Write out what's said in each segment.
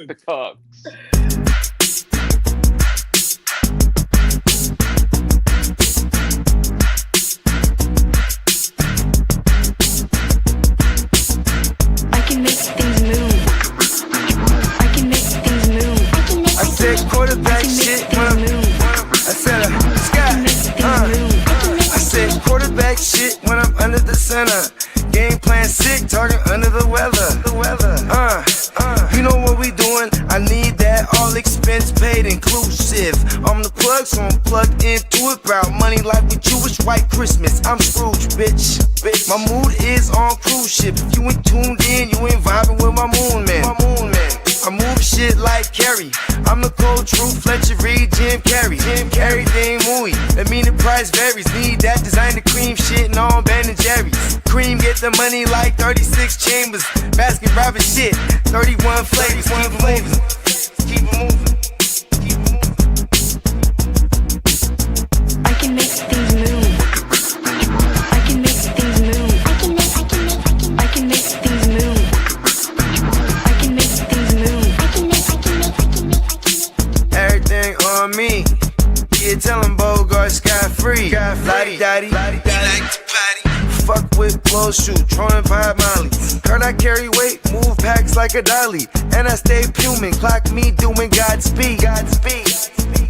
Kick the Cubs. I can make things move. I can make things move. I said quarterback shit when I said I said quarterback shit when I'm under the center. Game plan sick, talking under the weather. You know what we doing? I need that all expense paid inclusive. I'm the plug, so I'm plugged into it. About money like with Jewish white Christmas. I'm Scrooge, bitch. My mood is on cruise ship. If you ain't tuned in, you ain't vibing with my moon man. I move shit like Kerry. I'm the cold truth, Fletcher Reed, Jim Carrey. Everything mooey, that mean the price varies. Need that designer cream shit and all Ben and Jerry's. Cream get the money like 36 chambers. Baskin Robbins shit, 31 flavors. Keep it moving. I can make things move. I can make things move. I can make things move. I can make things move. Everything on me. Yeah, tell him Bogart scot-free. Lottie daddy. Fuck with blow shoot, trolling vibe Molly. Heard I carry weight, move packs like a dolly. And I stay fuming, clock me doing Godspeed.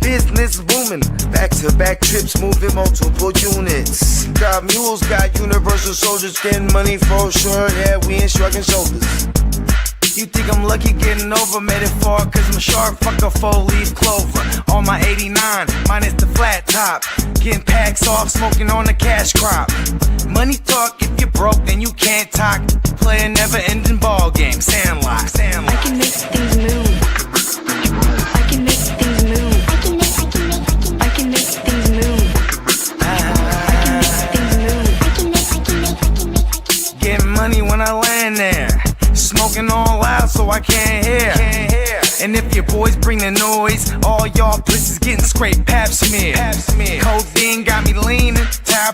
Business booming, back-to-back trips moving multiple units. Got mules, got universal soldiers, getting money for sure. Yeah, we ain't shrugging shoulders. You think I'm lucky getting over, made it far, cause I'm sharp, fuck a 4-leaf clover. On my 89, minus the flat top. Getting packs off, smoking on the cash crop. Money talk, if you're broke, then you can't talk. Play a never-ending ball game, Sandlot. I can make things move. I can make things move. I can make things move. Getting money when I land there. Smoking all loud so I can't hear. And if your boys bring the noise, all y'all pussies getting scraped pap smear. Codeine got me leaning,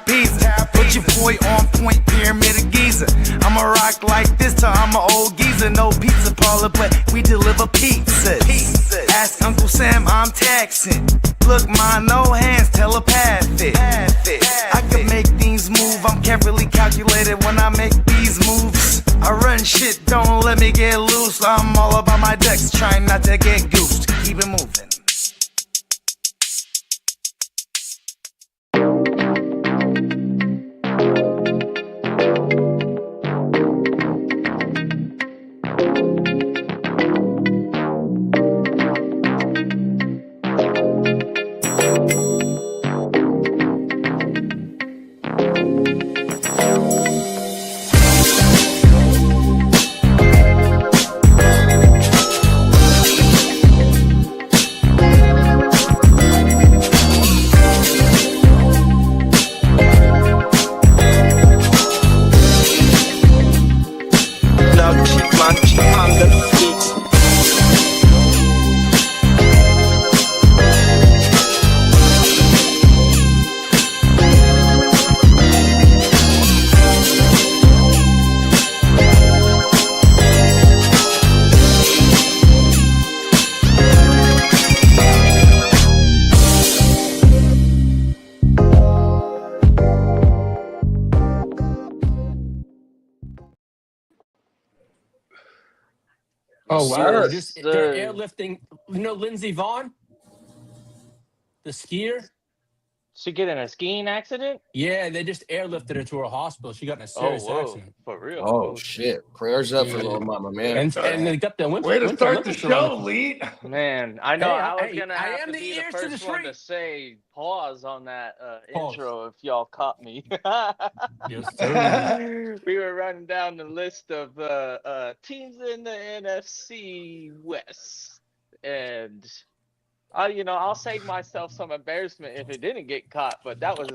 pizza. Put your boy on point, pyramid of Giza. I'ma rock like this till I'm an old geezer. No pizza parlor, but we deliver pizzas. Ask Uncle Sam, I'm taxing. Look, ma, no hands, telepathic. I can make things move, I'm carefully calculated when I make these moves. I run shit, don't let me get loose. I'm all about my ducks, trying not to get goosed. Keep it moving. Oh, wow. They're airlifting. You know Lindsey Vaughn? The skier? She get in a skiing accident? Yeah, they just airlifted her to her hospital. She got in a serious accident. For real. Oh, shit. Prayers up for little mama, man. And they got the winter. Way to winter start the Olympics show, around. Lead. Man, I know. Hey, I was going to I have am to the be the ears to the first one to street. say pause on that Pause. intro if y'all caught me. Yes, sir. We were running down the list of teams in the NFC West. And, I'll save myself some embarrassment if it didn't get caught. But that was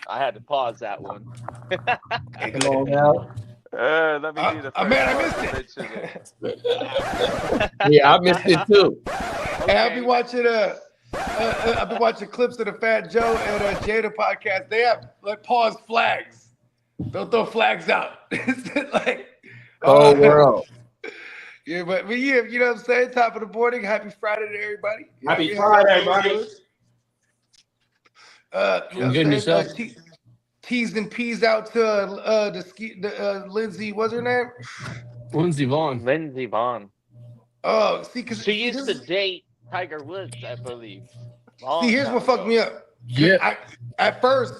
I had to pause that one. Come on now. Let me be the first man, I one missed to mention it. Yeah, I missed it too. Hey, I've been watching clips of the Fat Joe and Jada podcast. They have pause flags. They'll throw flags out. It's like Oh, world. Yeah, but yeah, you know what I'm saying? Top of the morning. Happy Friday to everybody. Happy Friday, everybody. You know what I'm Getting saying? yourself. T's and P's out to Lindsay, what's her name? Lindsey Vaughn. Lindsey Vaughn. Oh, see, because She used to date Tiger Woods, I believe. See, here's what fucked me up. Yeah. At first,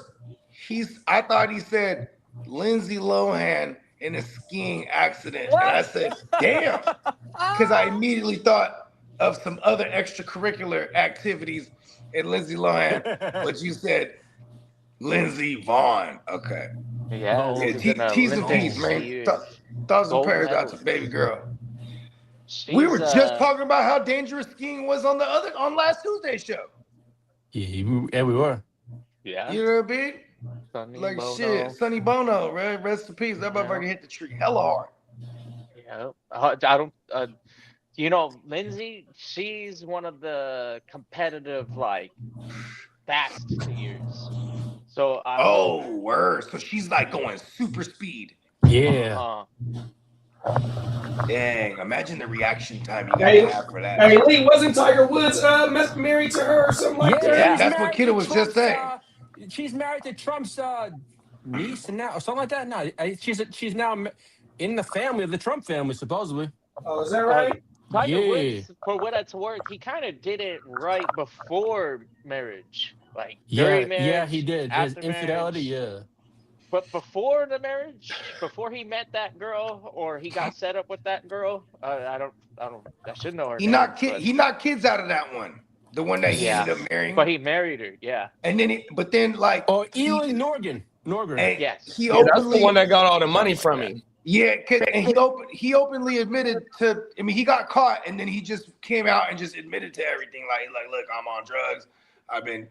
I thought he said Lindsay Lohan in a skiing accident. And I said, damn. Because I immediately thought of some other extracurricular activities in Lindsay Lohan. But you said Lindsey Vaughn. Okay. Yeah. T's and P's, man. Thoughts and prayers out to baby girl. We were just talking about how dangerous skiing was on last Tuesday's show. Yeah, we were. Yeah. You know what I mean? Sonny Like Bono. shit, Sonny Bono, right? Rest in peace. That motherfucker hit the tree hella hard. Yeah. I don't. You know, Lindsay, she's one of the competitive, like, fast skiers. So Word. So she's like going super speed. Yeah. Dang, imagine the reaction time you gotta have for that. Hey, Lee, wasn't Tiger Woods married to her or something like that? Yeah, that's what Kiddo was just saying. She's married to Trump's niece now, or something like that. No, she's now in the family of the Trump family, supposedly. Oh, is that right? Tiger Woods, for what it's worth, he kind of did it right before marriage. Like, during marriage. Yeah, he did. His After infidelity, marriage. yeah. But before the marriage, before he met that girl, or he got set up with that girl, I should know her. He knocked kids out of that one. The one that he ended up marrying. But he married her, yeah. And then Eli Norgan. Yes. That's the one that got all the money from him. Yeah, and he openly admitted to. I mean, he got caught, and then he just came out and just admitted to everything. Like, look, I'm on drugs. I've been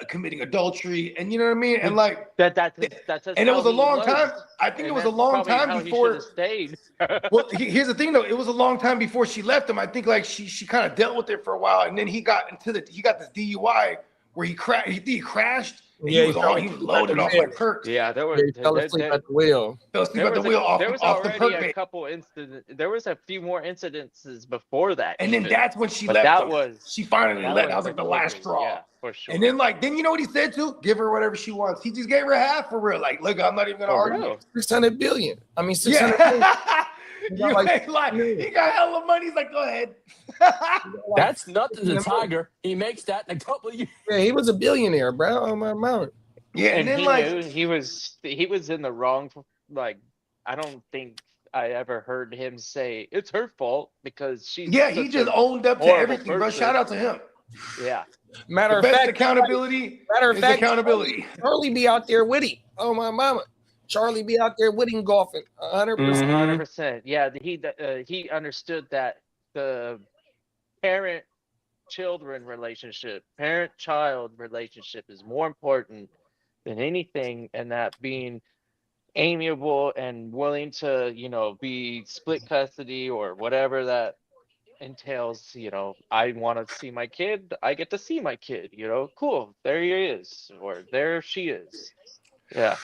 committing adultery, and you know what I mean. And like that's and it was a long time. I think it was a long time before. Stayed. Well, here's the thing though. It was a long time before she left him. I think like she kind of dealt with it for a while, and then he got this DUI where he crashed. Yeah, he was loaded off like perks. Yeah, there was. He fell asleep at the wheel. Fell asleep at the wheel off the perk bait. There was a few more incidences before that. And then that's when she left. She finally left. That was like the last straw. Yeah, for sure. And then you know what he said too? Give her whatever she wants. He just gave her half for real. Like, look, I'm not even gonna argue. 600 billion. I mean, 600 billion. You ain't lying. He got hella money. He's like, go ahead. That's nothing to Tiger. He makes that in a couple of years. Yeah, he was a billionaire, bro. On my mount. Yeah, and then he knew he was in the wrong. Like, I don't think I ever heard him say it's her fault because she's. Yeah, he just owned up to everything, bro. Shout out to him. Yeah. Matter of fact, accountability. Accountability. Charlie be out there with him. Oh my mama. Charlie be out there with him golfing. 100%. 100%. Yeah, he understood that the parent-child relationship is more important than anything, and that being amiable and willing to, be split custody or whatever that entails. I want to see my kid, I get to see my kid. Cool. There he is, or there she is. Yeah.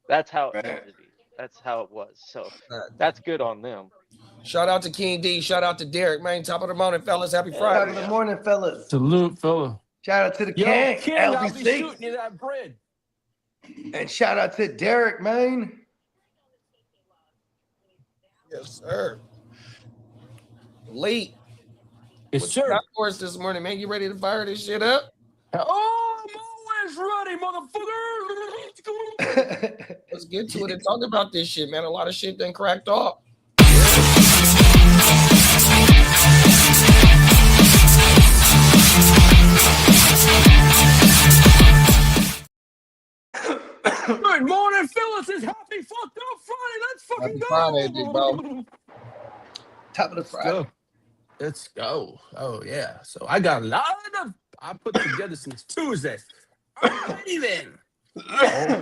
That's how it had to be. That's how it was. So that's good on them. Shout out to King D. Shout out to Derek, man. Top of the morning, fellas. Happy Friday. Top of the morning, fellas. Salute, fella. Shout out to the King, I'll be LBC. shooting you that bread. And shout out to Derek, man. Yes, sir. Late. Yes, What sir. you got for us this morning, man? You ready to fire this shit up? Oh, I'm always ready, motherfucker. Let's get to it and talk about this shit, man. A lot of shit done cracked off. Good morning, fellas. It's happy fucked up Friday. Let's fucking Happy go. Friday, big bro. Top of the Friday. Let's go. Oh, yeah. So I got a lot of I put together since Tuesday. Alrighty then.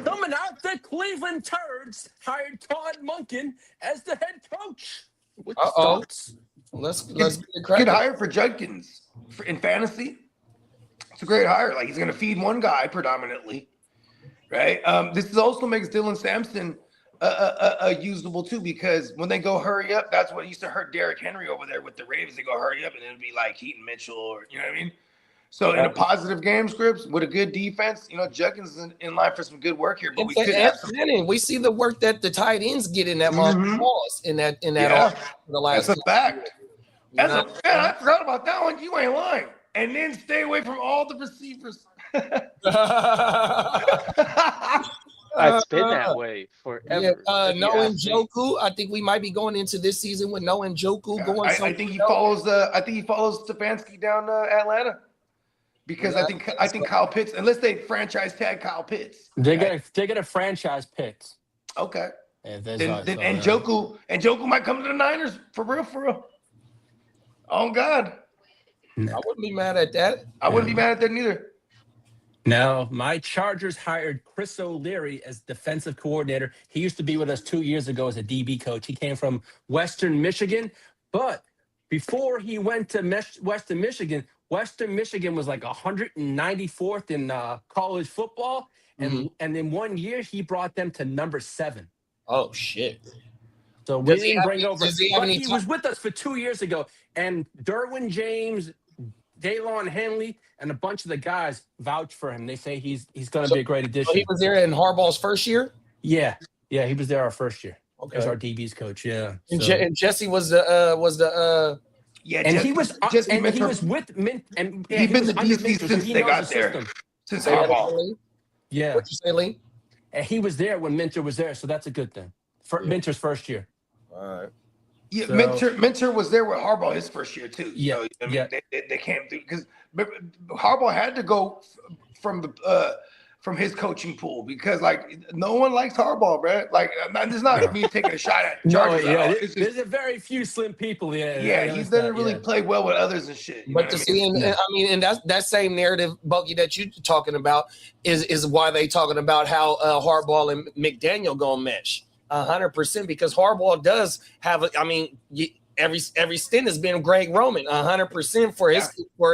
Coming out, the Cleveland Turds hired Todd Monken as the head coach. With the thoughts. Let's get hired for Judkins in fantasy. It's a great hire. Like, he's going to feed one guy predominantly, right? This also makes Dylan Sampson usable too, because when they go hurry up, that's what used to hurt Derrick Henry over there with the Ravens. They go hurry up, and it'd be like Keaton Mitchell, or you know what I mean. So in a positive game scripts with a good defense, Juggins is in line for some good work here. But we could have some. We see the work that the tight ends get in that pause in that the last. That's a fact. I forgot about that one. You ain't lying. And then stay away from all the receivers. It's been that way forever. No Njoku. I think we might be going into this season with no Njoku going. I think he follows. I think he follows Stefanski down Atlanta, because I think Kyle Pitts, unless they franchise tag Kyle Pitts, they're gonna franchise Pitts. Okay. Then Njoku might come to the Niners for real. Oh God. No. I wouldn't be mad at that. I wouldn't be mad at that neither. No, my Chargers hired Chris O'Leary as defensive coordinator. He used to be with us 2 years ago as a DB coach. He came from Western Michigan, but before he went to Western Michigan was like 194th in college football, and then 1 year he brought them to number 7. Oh shit! So we didn't bring over. He was with us for 2 years ago, and Derwin James, Daylon Henley, and a bunch of the guys vouch for him. They say he's going to be a great addition. So he was there in Harbaugh's first year? Yeah, he was there our first year. Okay. As our DB's coach, yeah. And Jesse was the yeah, and he was with Mint, and he's been the DC since they got there. Since Harbaugh. Yeah. What'd you say, Lee? And he was there when Minter was there, so that's a good thing. For Minter's first year. All right. Yeah, Minter was there with Harbaugh his first year too. Yeah, so, I mean, they came through because Harbaugh had to go from his coaching pool, because like no one likes Harbaugh, bro. Like this is not me taking a shot at Chargers. There's a very few slim people. Yeah, he doesn't really play well with others and shit. But to see, and that same narrative, Buggy, that you're talking about is why they talking about how Harbaugh and McDaniel gonna mesh. 100%, because Harbaugh does have every stint has been Greg Roman 100% for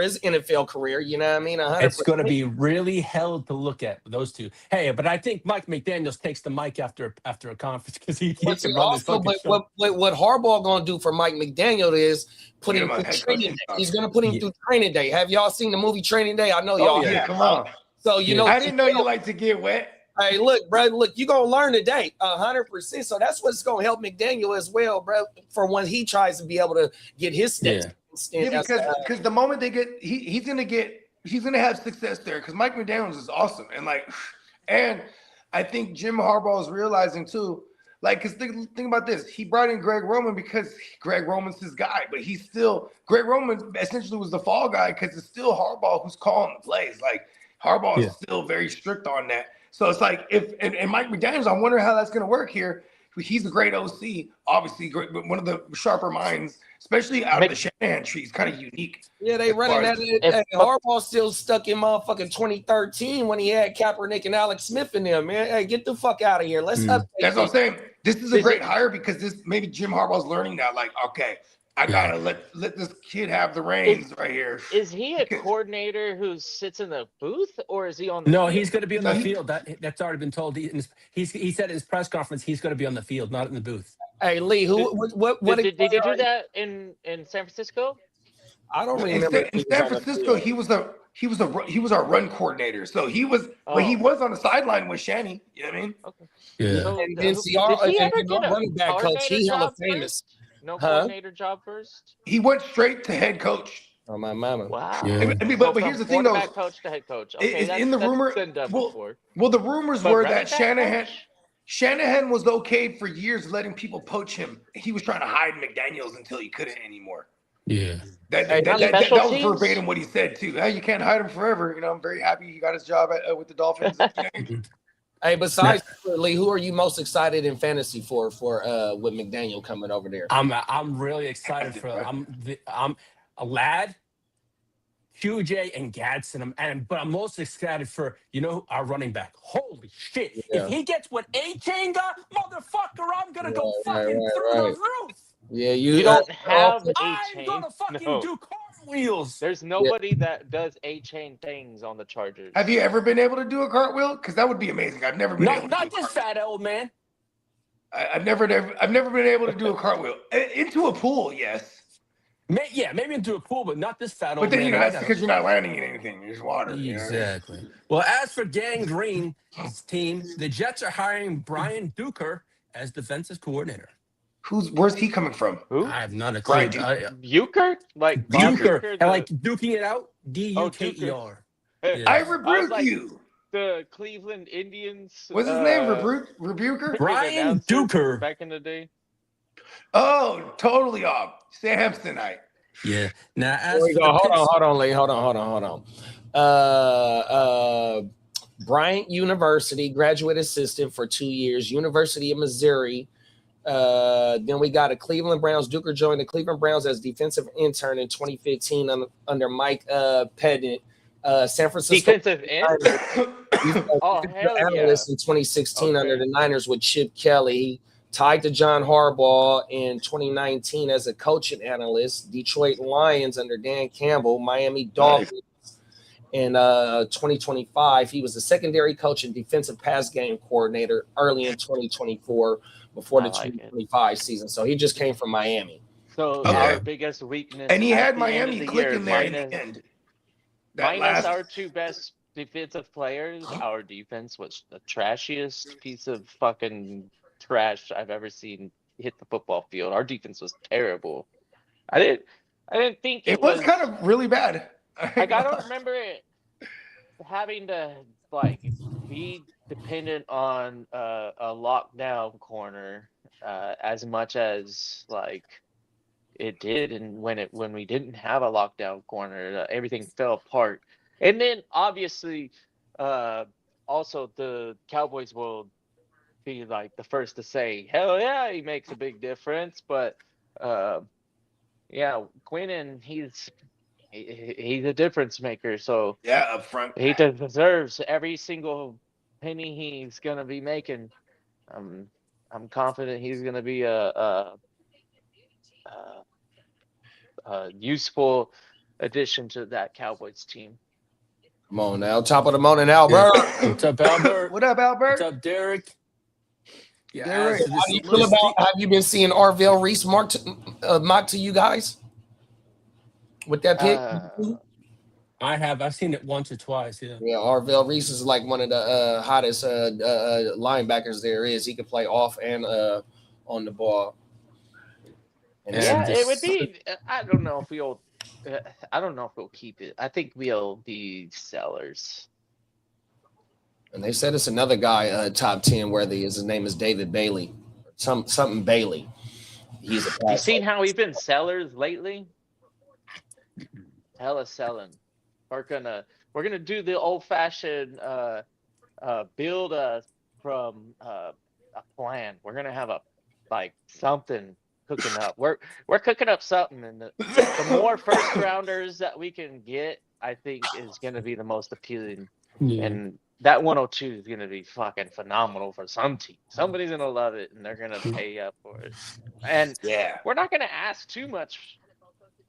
his NFL career. You know what I mean? 100%. It's going to be really hell to look at those two. Hey, but I think Mike McDaniels takes the mic after a conference, because he can run this fucking show. What Harbaugh going to do for Mike McDaniel is put him through training day. He's going to put him through training day. Have y'all seen the movie Training Day? I know y'all. Yeah, come on. So I didn't know you like to get wet. Hey, look, bro. Look, you're gonna learn today, 100%. So that's what's gonna help McDaniel as well, bro. For when he tries to be able to get his steps. Yeah, because the moment they get, he's gonna have success there. Because Mike McDaniels is awesome, and I think Jim Harbaugh is realizing too. Like, because think about this. He brought in Greg Roman because Greg Roman's his guy, but Greg Roman essentially was the fall guy, because it's still Harbaugh who's calling the plays. Like, Harbaugh is still very strict on that. So it's like and Mike McDaniels, I wonder how that's going to work here. He's a great OC, obviously, one of the sharper minds, especially out of the Shanahan tree. He's kind of unique. Yeah, they running that. Harbaugh still stuck in motherfucking 2013 when he had Kaepernick and Alex Smith in there, man. Hey, get the fuck out of here. Let's update. That's what I'm saying. This is a great hire, because maybe Jim Harbaugh's learning now. Like, okay, I gotta let this kid have the reins right here. Is he a coordinator who sits in the booth, or is he on the No, field? he's going to be on the field. That's already been told. He said in his press conference he's going to be on the field, not in the booth. Hey, Lee, did he do that in San Francisco? I don't remember. In San Francisco, he was our run coordinator. So he was, but he was on the sideline with Shanny. You know what I mean? Okay. Yeah. So, and NCR, did he ever get a running back coach, he hella famous. No coordinator job first? He went straight to head coach. Oh, my mama. Wow. Yeah. I mean, but here's the thing, though. Coach to head coach. Okay, in the rumor, been done before. Well, the rumors were that Shanahan was okay for years letting people poach him. He was trying to hide McDaniels until he couldn't anymore. Yeah. That was verbatim what he said, too. Hey, you can't hide him forever. I'm very happy he got his job with the Dolphins. Hey, besides Lee, who are you most excited in fantasy for with McDaniel coming over there? I'm really excited for I'm a lad, QJ and Gadsden. But I'm most excited for our running back. Holy shit! Yeah. If he gets what A-Chain got, motherfucker, I'm gonna go fucking through the roof. Yeah, you don't have A-Chain. I'm gonna fucking do cartwheels. There's nobody that does A-Chain things on the Chargers. Have you ever been able to do a cartwheel? Because that would be amazing. I've never been able to not this fat old man. I've never been able to do a cartwheel into a pool. Yes. Maybe into a pool, but not this fat But old then, man. that's because you're not landing in anything. There's water. Exactly. Well, as for Gang Green's team, the Jets are hiring Brian Duker as defensive coordinator. Where's he coming from? Who? I have not a clue. Bucher? Like Bob Duker. I like duking it out. Duker. Hey, I Yeah. rebuke like you. the Cleveland Indians. What's his name? Rebuker? Brian announcer Duker. back in the day. Oh, totally off. Samsonite. Yeah. Now, as There we for go. the Hold on, Lee. Hold on. Bryant University, graduate assistant for 2 years, University of Missouri. Then we got a Cleveland Browns. Duker joined the Cleveland Browns as defensive intern in 2015 under Mike Pedant. San Francisco Defensive end. Oh, hell yeah. analyst in 2016 under the Niners with Chip Kelly. Tied to John Harbaugh in 2019 as a coaching analyst. Detroit Lions under Dan Campbell. Miami Dolphins in 2025. He was the secondary coach and defensive pass game coordinator early in 2024 before the 2025 season. So he just came from Miami. So our biggest weakness. And he at had the Miami end of the clicking year, there in the end. Minus our two best defensive players, our defense was the trashiest piece of fucking trash I've ever seen hit the football field. Our defense was terrible. I didn't think it was kind of really bad. Like I don't remember it having to like be dependent on a lockdown corner as much as like it did, and when we didn't have a lockdown corner, everything fell apart. And then obviously, also the Cowboys will be like the first to say, "Hell yeah, he makes a big difference." But yeah, Quinnen, he's a difference maker. So yeah, up front, he deserves every single penny he's gonna be making. I'm confident he's gonna be a useful addition to that Cowboys team. Come on now, top of the morning, Albert. What's up, Albert? What up, Albert? What's up, Derek? Yeah, Derek, How do you feel about? Have you been seeing Arvell Reese mocked to you guys with that pick? I have. I've seen it once or twice. Yeah. Yeah, Arvell Reese is like one of the hottest linebackers there is. He can play off and on the ball. And Yeah, it would be. I don't know if we'll keep it. I think we'll be sellers. And they said it's another guy, top 10 worthy. His name is David Bailey. Something Bailey. He's a You seen how we've been sellers lately? Hella selling. We're gonna do the old fashioned build from a plan. We're gonna have something cooking up. We're cooking up something, and the more first rounders that we can get, I think is gonna be the most appealing. Yeah. And that 102 is gonna be fucking phenomenal for some team. Somebody's gonna love it, and they're gonna pay up for it. And we're not gonna ask too much.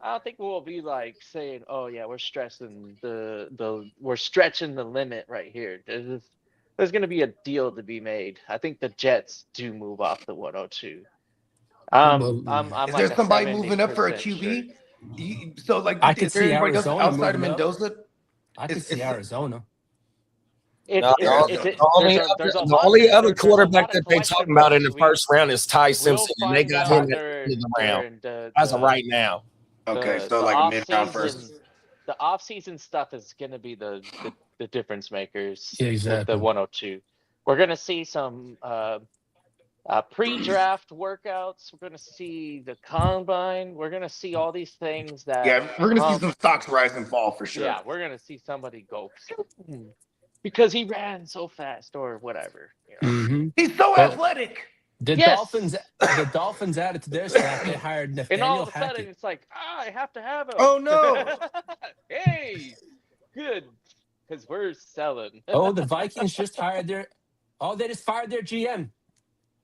I don't think we'll be like saying, "Oh yeah, we're stretching we're stretching the limit right here." There's gonna be a deal to be made. I think the Jets do move off the 102. Is there somebody moving up for a QB? So like, I could is there see anybody else Arizona outside of moving up. Mendoza? I could see Arizona. The only other quarterback that they talking about in the first round is Ty Simpson, and they got him in the round as of right now. Okay, so like a mid-round first. The off-season stuff is going to be the difference makers. Yeah, exactly. With the 102. We're going to see some pre-draft workouts. We're going to see the combine. We're going to see all these things that. Yeah, we're going to see some stocks rise and fall for sure. Yeah, we're going to see somebody go because he ran so fast or whatever. You know? Mm-hmm. He's so athletic. The Dolphins added to their staff. They hired Nathaniel And all of a sudden, Hackett. it's like, I have to have him. Oh no! Hey, good, because we're selling. Oh, the Vikings just hired they just fired their GM.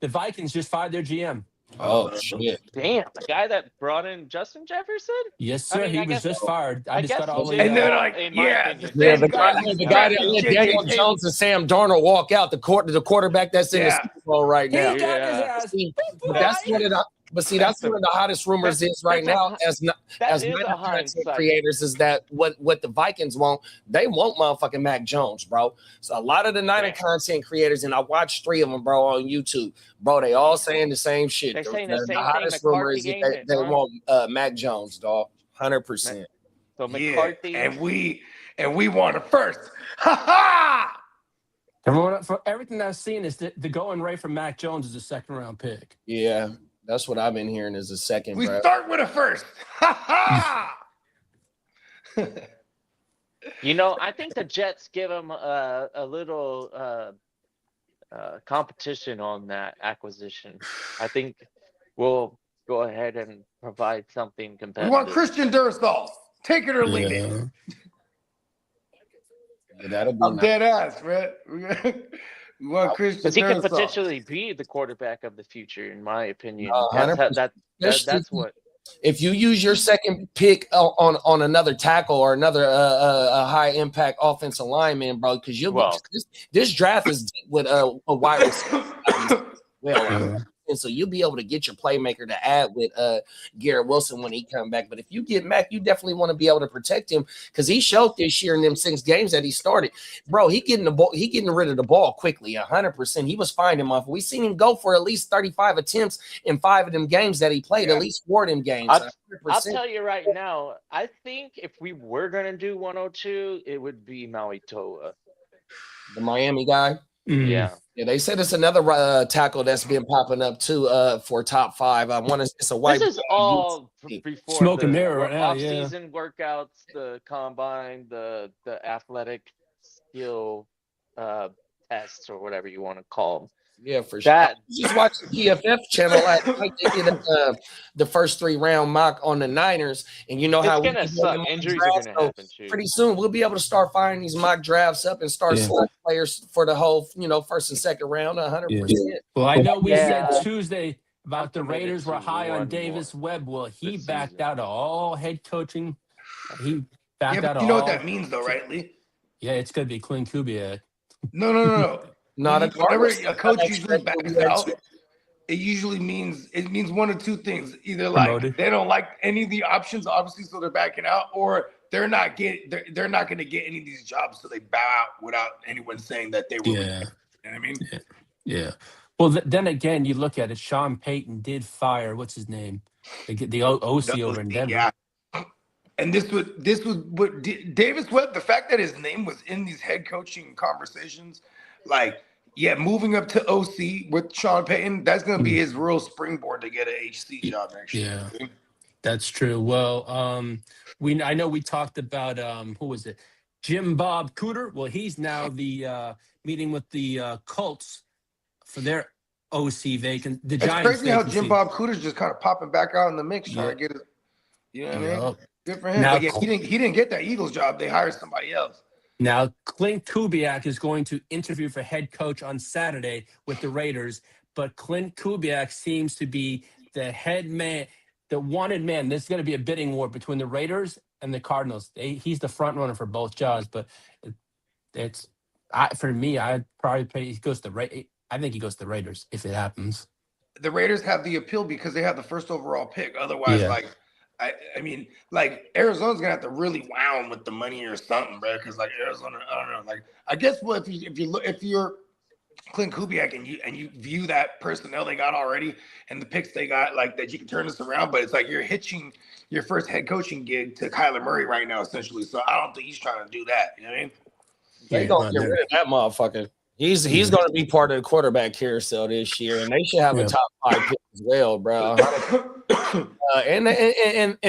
The Vikings just fired their GM. Oh shit! Damn, the guy that brought in Justin Jefferson? Yes, sir. I he was guess- just fired. I I just guess got all he the. did. And they're Well, like, in my yeah, opinion. the Yeah, same the guy, guy, who's the guy that drafted let J.J. Daniel Tatum. Jones and Sam Darnold walk out, the quarterback that's in the Yeah. Super Bowl right He now. got his Yeah. ass. See, but that's one of the. But see, that's one of the hottest rumors is right now as That is a Niner content hindsight. creators is that what the Vikings want, they want motherfucking Mac Jones, bro. So a lot of the Niner Yeah. content creators, and I watched 3 of them, bro, on YouTube, bro. They all saying the same shit. They're saying the same thing. hottest rumor is McCarthy that ain't they it, huh? want Mac Jones, dog, 100%. So Yeah, McCarthy. and we want it first. Ha ha! For everything I've seen is the going rate for Mac Jones is a second round pick. Yeah, that's what I've been hearing is a second. We bro. start with it first. Ha ha! I think the Jets give him a little competition on that acquisition. I think we'll go ahead and provide something We competitive. want Christian Durstall. Take it or leave it. Yeah, that'll be I'm nice. dead ass, man. We want Christian Because he could Durstall. potentially be the quarterback of the future, in my opinion. 100%. That's what. If you use your second pick on another tackle or another a high impact offensive lineman, bro, because this draft is deep with a wide receiver. And so you'll be able to get your playmaker to add with Garrett Wilson when he come back. But if you get Mac, you definitely want to be able to protect him because he showed this year in them 6 games that he started. Bro, he getting rid of the ball quickly, 100%. He was finding him off. We seen him go for at least 35 attempts in 5 of them games that he played, at least 4 of them games. I'll tell you right now, I think if we were going to do 102, it would be Maui Toa. The Miami guy. Yeah. Yeah, they said it's another tackle that's been popping up too for top 5. I want to. It's a white. This is all before Smoke the and mirror right now, yeah. off-season workouts, the combine, the athletic skill tests or whatever you want to call them. Yeah, for sure. I just watched the PFF channel last night. They did the first 3 round mock on the Niners, and you know how it's gonna suck. Injuries are gonna happen too. Pretty soon we'll be able to start firing these mock drafts up and start selecting players for the whole, first and second round, 100%. Well, I know we said Tuesday about the Raiders were high on Davis Webb. Well, he backed out of all head coaching. He backed out of all. You know what that means, though, right, Lee? Yeah, it's gonna be Clint Kubiak. No. Not a coach usually backs out. It usually means one of 2 things. Either like Promoted. they don't like any of the options, obviously, so they're backing out, or they're not going to get any of these jobs, so they bow out without anyone saying that they were. Yeah. You know what I mean? Yeah. Well, then again, you look at it. Sean Payton did fire. What's his name? The OC over in Denver. Yeah. And this was what Davis Webb. The fact that his name was in these head coaching conversations, moving up to OC with Sean Payton, that's going to be his real springboard to get an HC job next year. Yeah, that's true. Well, I know we talked about who was it? Jim Bob Cooter. Well, he's now the meeting with the Colts for their OC vacant. The It's Giants crazy how vacancy. Jim Bob Cooter's just kind of popping back out in the mix, trying to get it. You know what I mean? Good for him. Now, But he didn't get that Eagles job. They hired somebody else. Now, Clint Kubiak is going to interview for head coach on Saturday with the Raiders, but Clint Kubiak seems to be the head man, the wanted man. This is going to be a bidding war between the Raiders and the Cardinals. He's the front runner for both jobs, but for me, I'd probably pay. He goes to I think he goes to the Raiders if it happens. The Raiders have the appeal because they have the first overall pick. Otherwise, I mean, Arizona's gonna have to really wow him with the money or something, bro. Because Arizona, I don't know. I guess if you're Clint Kubiak and you view that personnel they got already and the picks they got, that you can turn this around, but it's you're hitching your first head coaching gig to Kyler Murray right now, essentially. So I don't think he's trying to do that. You know what I mean? They gonna get rid of that motherfucker. He's going to be part of the quarterback carousel this year, and they should have a top 5 pick as well, bro. And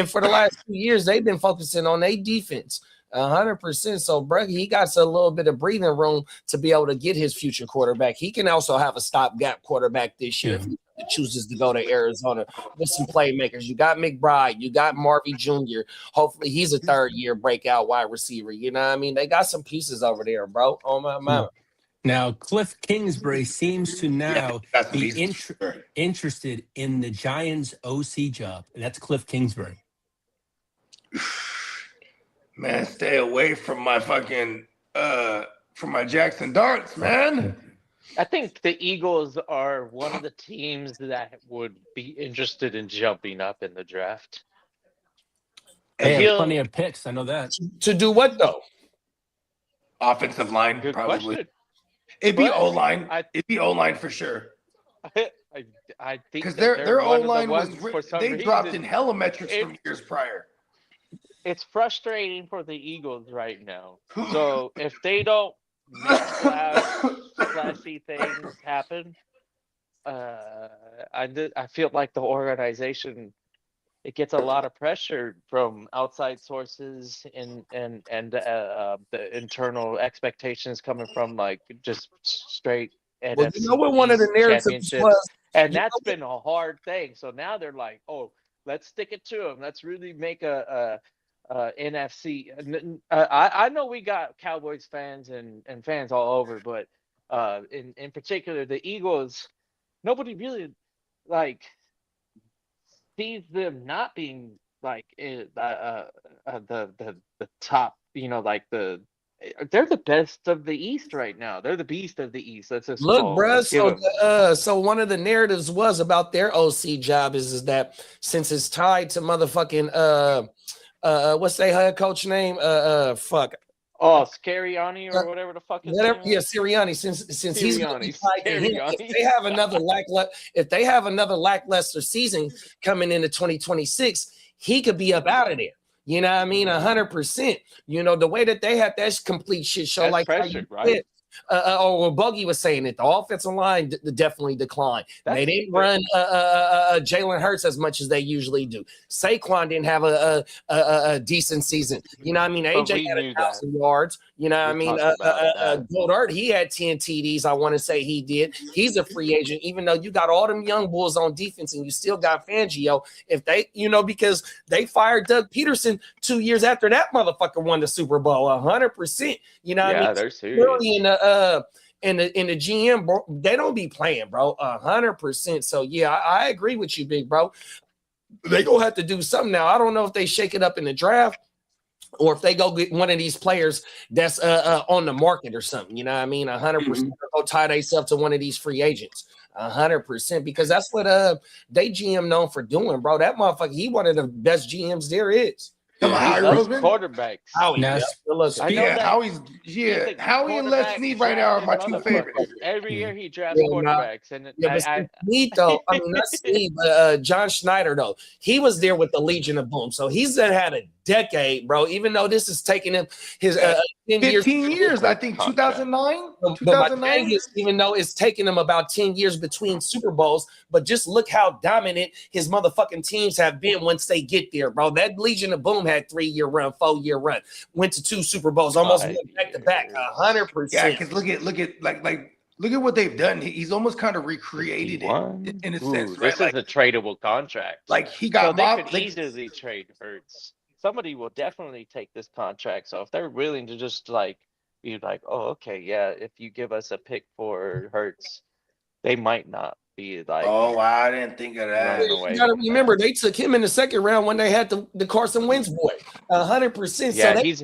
for the last 2 years, they've been focusing on their defense 100%. So, bro, he got a little bit of breathing room to be able to get his future quarterback. He can also have a stopgap quarterback this year if he chooses to go to Arizona with some playmakers. You got McBride, you got Marvy Jr. Hopefully, he's a 3rd-year breakout wide receiver. You know what I mean? They got some pieces over there, bro. Oh my mind. Now, Cliff Kingsbury seems to now that's what be he's sure. interested in the Giants' OC job, and that's Cliff Kingsbury. Man, stay away from my fucking from my Jackson Darts, man. I think the Eagles are one of the teams that would be interested in jumping up in the draft. They have feel- plenty of picks. I know that. To do what though? Offensive line, Good probably. question. It'd be But O line. I- It'd be O line for sure. I think Because that their O one of the line was ones for some they dropped reason- in hella metrics it- from years prior. It's frustrating for the Eagles right now. So if they don't make flashy things happen, I feel like the organization, it gets a lot of pressure from outside sources and the internal expectations coming from like just straight NFC Well, you know what one of the East narratives championships. was? And that's been a hard thing. So now they're like, oh, let's stick it to them. Let's really make a NFC. I know we got Cowboys fans and fans all over, but in particular the Eagles, nobody really like sees them not being like the top. Like they're the best of the East right now. They're the beast of the East. Let's just Look, bruh. let's give 'em- So one of the narratives was about their OC job is that since it's tied to motherfucking what's their head coach name? Fuck. Oh, Scariani or whatever the fuck his Whatever, name was. yeah, Sirianni. Since he's gonna be Sirianni, tied to him, Sirianni. if they have another lackluster season coming into 2026, he could be up out of there. You know what I mean? 100%. You know, the way that they had that complete shit show, That's like how pressured, you right? said, or Buggy was saying it, the offensive line definitely declined. They didn't run Jalen Hurts as much as they usually do. Saquon didn't have a decent season. You know what I mean? But AJ we had knew 1,000 yards. You know what I We mean? talked about that. Goddard, he had 10 TDs. I want to say he did. He's a free agent, even though you got all them young bulls on defense and you still got Fangio. If they, because they fired Doug Peterson 2 years after that motherfucker won the Super Bowl, 100%. You know what I mean? They're serious. In the GM, bro, they don't be playing, bro, 100%. So yeah, I agree with you, big bro. They gonna have to do something now. I don't know if they shake it up in the draft or if they go get one of these players that's on the market or something. You know what I mean? 100% go tie themselves to one of these free agents. 100%, because that's what they GM known for doing, bro. That motherfucker, he one of the best GMs there is. Come on, Howie Those Roseman. quarterbacks. Howie, Now, I know that Howie he's a and Les quarterback Snead right now are my two drafting favorites. motherfucker. Every year he drafts Yeah, quarterbacks, and Yeah, but Snead, though, I mean, not Snead, but John Schneider, though, he was there with the Legion of Boom. So he's had a decade, bro, even though this is taking him his 10 years. 15 years, I think, 2009. But my thing is, even though it's taking him about 10 years between Super Bowls, but just look how dominant his motherfucking teams have been once they get there, bro. That Legion of Boom had 3-year run, 4-year run, went to 2 Super Bowls, almost went back to back, 100%. Yeah, because look at what they've done. He's almost kind of recreated it in a sense, right? This is a tradable contract. Like he So got they mobbed. could easily trade Hurts. Somebody will definitely take this contract. So if they're willing to just be like, oh, okay, yeah, if you give us a pick for Hurts, they might not be like. Oh wow, I didn't think of that. Running away You gotta from remember, that. they took him in the second round when they had the Carson Wentz boy, 100%. Yeah, so he's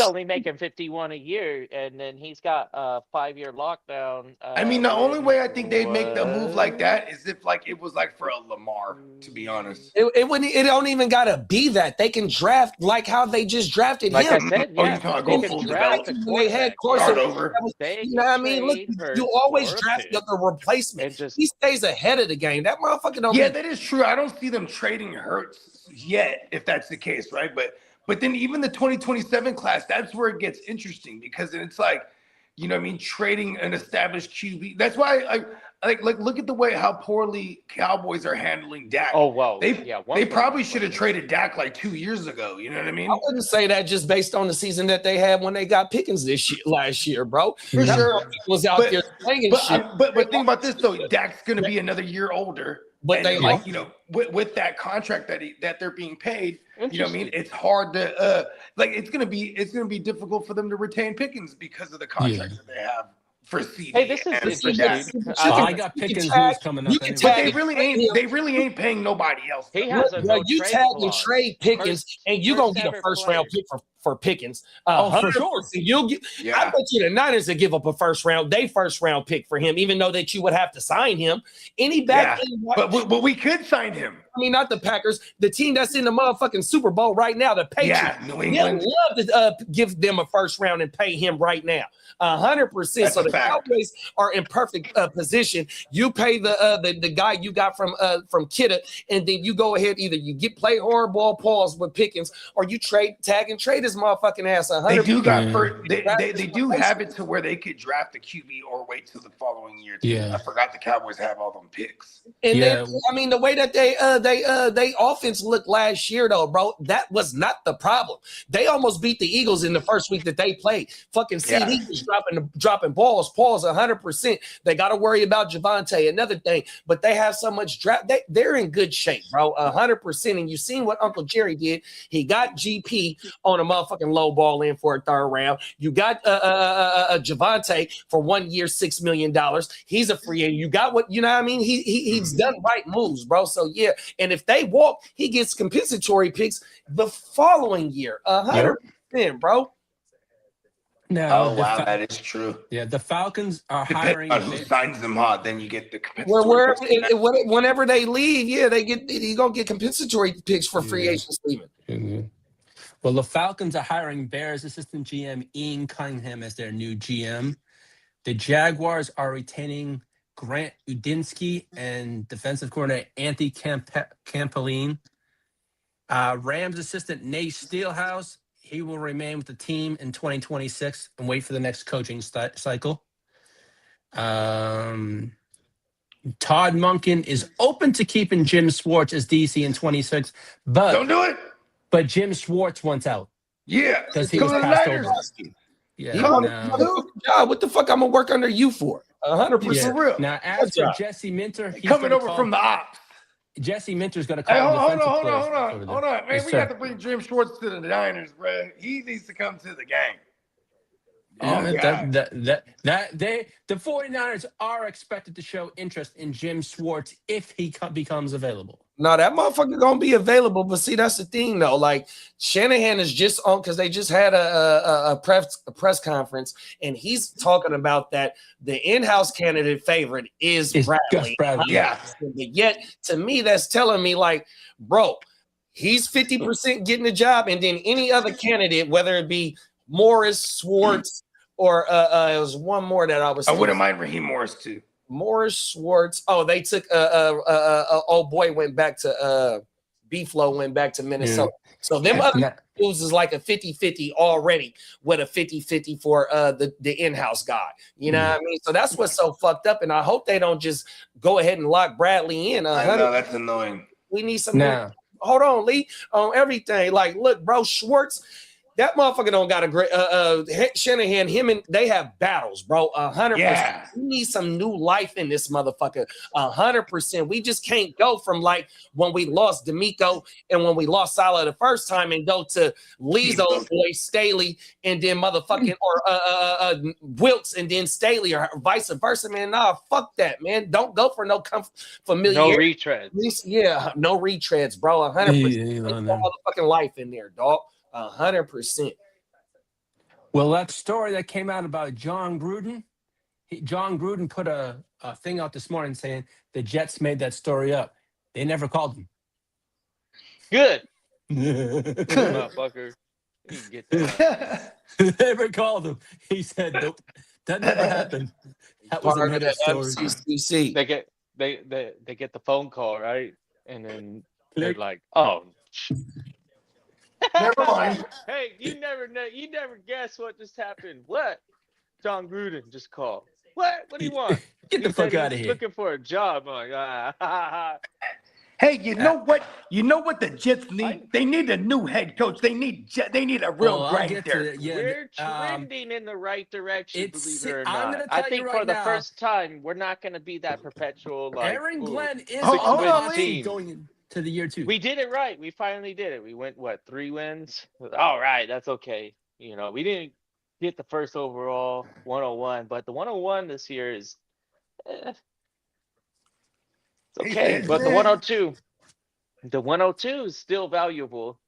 only making 51 a year, and then he's got a 5-year lockdown. I mean, the only way I think they'd make the move like that is if it was for a Lamar, to be honest. it don't even gotta be that. They can draft like how they just drafted Like I him. said, Oh, yeah, you can't they go can full draft develop. a When they had quarterback. Carson, Start over. They you know what I mean? Look, trade Hurts you always for a draft pick. the replacement. And just He stays ahead of the game. That motherfucker don't. Yeah, be- that is true. I don't see them trading Hurts yet, if that's the case, right? But then even the 2027 class, that's where it gets interesting because then it's trading an established QB. That's why I look at the way how poorly Cowboys are handling Dak. Oh well, They probably should have traded Dak 2 years ago. You know what I mean? I wouldn't say that just based on the season that they had when they got Pickens last year, bro. For That sure. motherfucker was out there playing shit. But think about this though. Dak's going to be another year older. But And they then, with that contract that they're being paid, you know what I mean? It's hard to it's gonna be difficult for them to retain Pickens because of the contracts that they have for CD. Hey, this is and for interesting. that. I got Pickens news coming up. You can Anyway. But tag they really ain't. They really ain't paying nobody else. He though. has a Look, bro, no you trade tag and clause. trade Pickens, and you're gonna first get a ever first player. round pick for Pickens. Oh, for 100%. sure. You'll get. I Yeah. bet you the Niners would give up a first round pick for him, even though that you would have to sign him. Any back Yeah. end, But we could sign him. I mean, not the Packers, the team that's in the motherfucking Super Bowl right now, the Patriots. Yeah, New They'll England. love to give them a first round and pay him right now, 100%. That's So a the fact. Cowboys are in perfect position. You pay the guy you got from Kidda, and then you go ahead, either you play hardball pause with Pickens, or you tag and trade his motherfucking ass. 100%. They do got they do have it to where they could draft a QB or wait till the following year. Too. Yeah. I forgot the Cowboys have all them picks. And Yeah. then, I mean, the way that they offense looked last year, though, bro, that was not the problem. They almost beat the Eagles in the first week that they played. Fucking CD was dropping balls. Paul's 100%. They got to worry about Javonte. Another thing, but they have so much draft. They're in good shape, bro, 100%. And you've seen what Uncle Jerry did. He got GP on a motherfucking low ball in for a third round. You got Javonte for 1 year, $6 million. He's a free agent. You got what you know. What I mean, he's done right moves, bro. So yeah, and if they walk, he gets compensatory picks the following year, 100%, bro. Now, Oh wow, that is true. yeah, the Falcons are Depending hiring. on who signs them hard, then you get the compensatory picks. Whenever they leave, yeah, he's gonna get compensatory picks for free agents leaving. Mm-hmm. Well, the Falcons are hiring Bears assistant GM Ian Cunningham as their new GM. The Jaguars are retaining Grant Udinsky and defensive coordinator Anthony Campoline. Rams assistant Nate Steelhouse, he will remain with the team in 2026 and wait for the next coaching cycle. Todd Monken is open to keeping Jim Schwartz as DC in 26, but Don't do it. But Jim Schwartz wants out Yeah, because he come was to the passed Niners. over. Yeah, He wanted no. a job. What the fuck? I'm gonna work under you for 100%. Yeah. For real. Now, as for job. Jesse Minter, he's Coming gonna over call- from the ops. Jesse Minter's going to call Hey, hold defensive on, players hold over on. there. Man, Yes, we sir. got to bring Jim Schwartz to the Niners, bro. He needs to come to the game. Yeah, the 49ers are expected to show interest in Jim Schwartz if he becomes available. No, that motherfucker gonna be available. But see, that's the thing, though. Like Shanahan is just on because they just had a press conference, and he's talking about that the in-house candidate favorite is It's Bradley. Gus Bradley. Yeah. But yet, to me, that's telling me like, bro, he's 50% getting the job, and then any other candidate, whether it be Morris, Schwartz, or it was one more that I was. I wouldn't mind Raheem Morris too. Morris, Schwartz. Oh, they took old boy went back to B-Flow went back to Minnesota. So them other dudes is like a 50-50 already with a 50-50 for the in-house guy. You know what I mean? So that's what's so fucked up. And I hope they don't just go ahead and lock Bradley in. I know that's annoying. We need some Now, hold on, Lee, on everything. Like, look, bro, Schwartz. That motherfucker don't got a great Shanahan, him and they have battles, bro. 100%. Yeah. We need some new life in this motherfucker. 100%. We just can't go from like when we lost D'Amico and when we lost Salah the first time and go to Lee's old boy Staley and then motherfucking or Wilkes and then Staley or vice versa, man. Nah, fuck that, man. Don't go for no familiar. No retread. Yeah, no retreads, bro. 100%. Motherfucking life in there, dog. 100%. well, that story that came out about John Gruden, John Gruden put a thing out this morning saying the Jets made that story up. They never called him. Good. They Motherfucker. You can get that. never called him. He said, nope, that never happened. That was a Part of made the up story. FCC. They get the phone call, right? And then they're Click. like, oh. Never mind. Hey, you never know. You never guess what just happened. What? John Gruden just called. What? What do you want? Get the He fuck said he out was of here. Looking for a job. I'm like, Hey, you know what? You know what the Jets need? They need a new head coach. They need a real I'll grind get to there. that. Yeah, we're trending in the right direction, it's- believe it or I'm not. gonna I tell think you for right the now- first time, we're not going to be that perpetual. Like, Aaron ooh, Glenn is Hold on on, the Lee. team going into the year 2. we did it right. We finally did it. We went 3 wins. All right, that's okay. You know, we didn't get the first overall 101, but the 101 this year is it's He okay. says, But the "Eh." 102 is still valuable.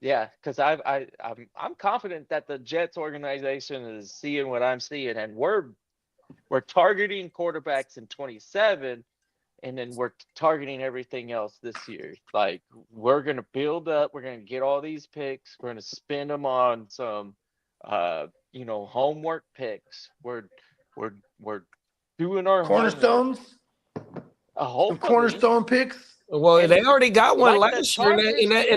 Yeah, because I'm confident that the Jets organization is seeing what I'm seeing, and we're targeting quarterbacks in 27, and then we're targeting everything else this year. Like we're gonna build up, we're gonna get all these picks, we're gonna spend them on some, homework picks. We're doing our homework. Cornerstones, some Hopefully, cornerstone picks. Well, and they already got one like the last year Chargers did.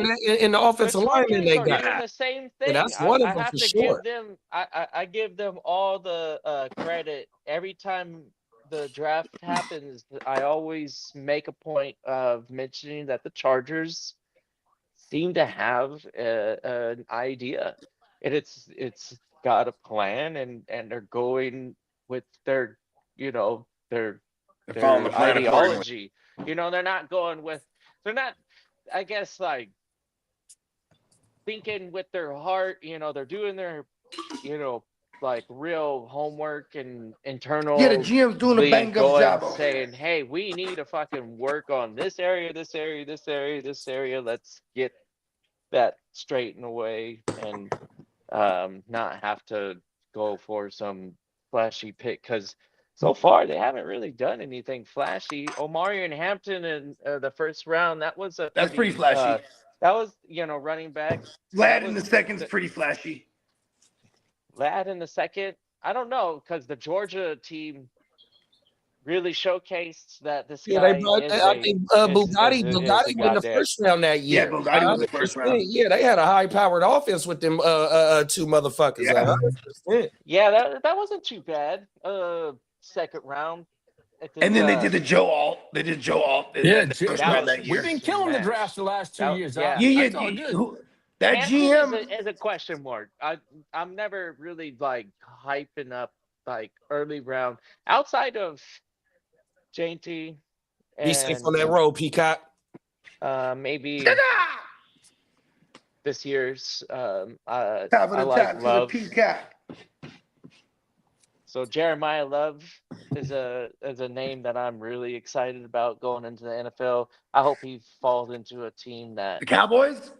in the The offensive lineman Chargers they are doing got. the same Yeah, thing. that's one of I them have for to sure. give them. I give them all the credit every time the draft happens. I always make a point of mentioning that the Chargers seem to have an idea, and it's got a plan, and they're going with their you know their They're following the their plan accordingly. ideology. They're not going with. They're not. I guess like thinking with their heart, they're doing their, like real homework and Yeah, the GM's doing a internally bang up going job over saying, there. hey, we need to fucking work on this area, this area, this area, this area. Let's get that straightened away and not have to go for some flashy pick because so far they haven't really done anything flashy. Omari and Hampton in the first round, that was a That's pretty pretty flashy. that was running back. Lad That in the was second's pretty flashy. Lad in the second. I don't know because the Georgia team really showcased that this Yeah, they guy brought. is I a think is Bugatti a went in the goddamn. first round that Yeah, year. Bugatti was the first 100%. round. Yeah, they had a high-powered offense with them two motherfuckers. Yeah. 100%. Yeah, that wasn't too bad. Second round. I think, And then they did the Joe Alt. They did Joe Alt in Yeah, the first that round was that we've year. been killing the draft the last 2 That- years. yeah. Yeah, That's all good. That Hampton GM. is a question mark. I'm never really like hyping up like early round outside of JT Be safe on and that road, Peacock. maybe this year's Top of I the like top to the Love. Peacock. So Jeremiah Love is a name that I'm really excited about going into the NFL. I hope he falls into a team that The Cowboys?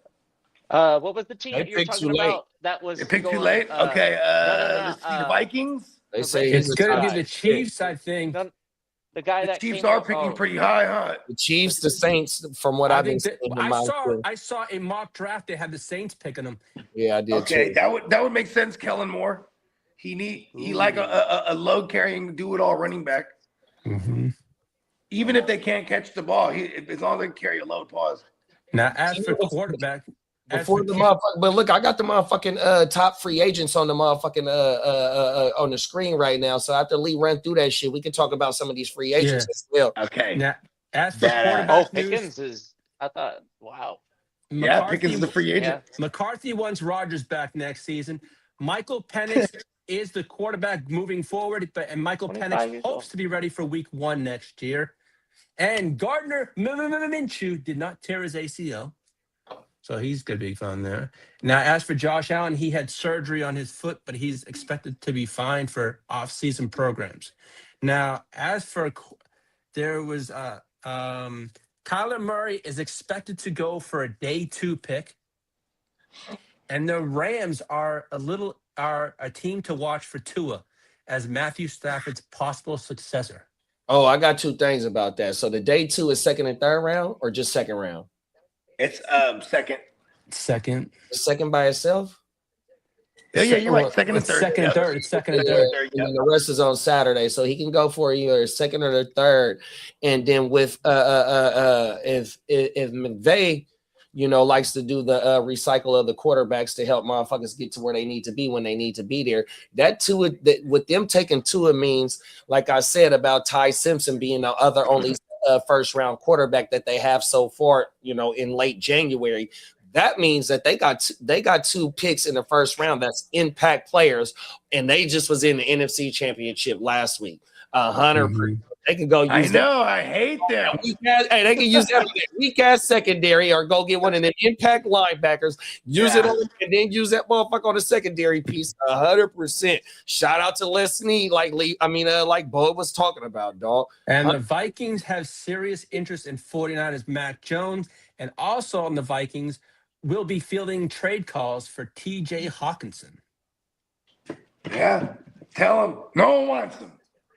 what was the team They that you were picked talking too late. about that was They picked too going, late? Okay, no, let's see. The Vikings? They The say Ravens he's It's going to be guy. the Chiefs, I think. No, the guy The that Chiefs came are out, picking pretty high, huh? the Chiefs, the Saints, from what I I've been think seeing. that in my I saw a mock draft. They had the Saints picking them. Yeah, I did Okay, too. that would make sense. Kellen Moore. He like a load carrying, do it all running back. Even if they can't catch the ball, as long as they can carry a load. Pause. Now, as for quarterback, Before the motherfucker, but look, I got the motherfucking top free agents on the motherfucking on the screen right now. So after Lee run through that shit, we can talk about some of these free agents as well. Okay. now, as for Badass. quarterback news, Pickens is. I thought, wow. Yeah, McCarthy, Pickens is a free agent. McCarthy wants Rodgers back next season. Michael Penix is the quarterback moving forward, and Michael 25 Penix years hopes old. to be ready for Week 1 next year. And Gardner Minshew did not tear his ACL, so he's going to be fun there. Now, as for Josh Allen, he had surgery on his foot, but he's expected to be fine for off-season programs. Now, as for there was Kyler Murray is expected to go for a day 2 pick, and the Rams are a team to watch for Tua as Matthew Stafford's possible successor. Oh, I got two things about that. So the day 2 is second and third round, or just second round? It's second. Second. The second by itself. Yeah, you're right. Second and It's third. second and Yeah. third. It's second and Yeah, third. and then the rest is on Saturday, so he can go for either second or the third. And then with if McVay, likes to do the recycle of the quarterbacks to help motherfuckers get to where they need to be when they need to be there. That Tua, with them taking Tua means, like I said about Ty Simpson being the other only first round quarterback that they have so far, in late January. That means that they got 2 picks in the first round that's impact players, and they just was in the NFC Championship last week. 100%. They can go I use know. I hate them. Hey, they can use that on their weak ass secondary or go get one of the impact linebackers, use it on, and then use that motherfucker on the secondary piece 100%. Shout out to Les Snead, like Bo was talking about, dog. And the Vikings have serious interest in 49ers Mac Jones, and also on the Vikings will be fielding trade calls for TJ Hawkinson. Yeah. Tell them no one wants them.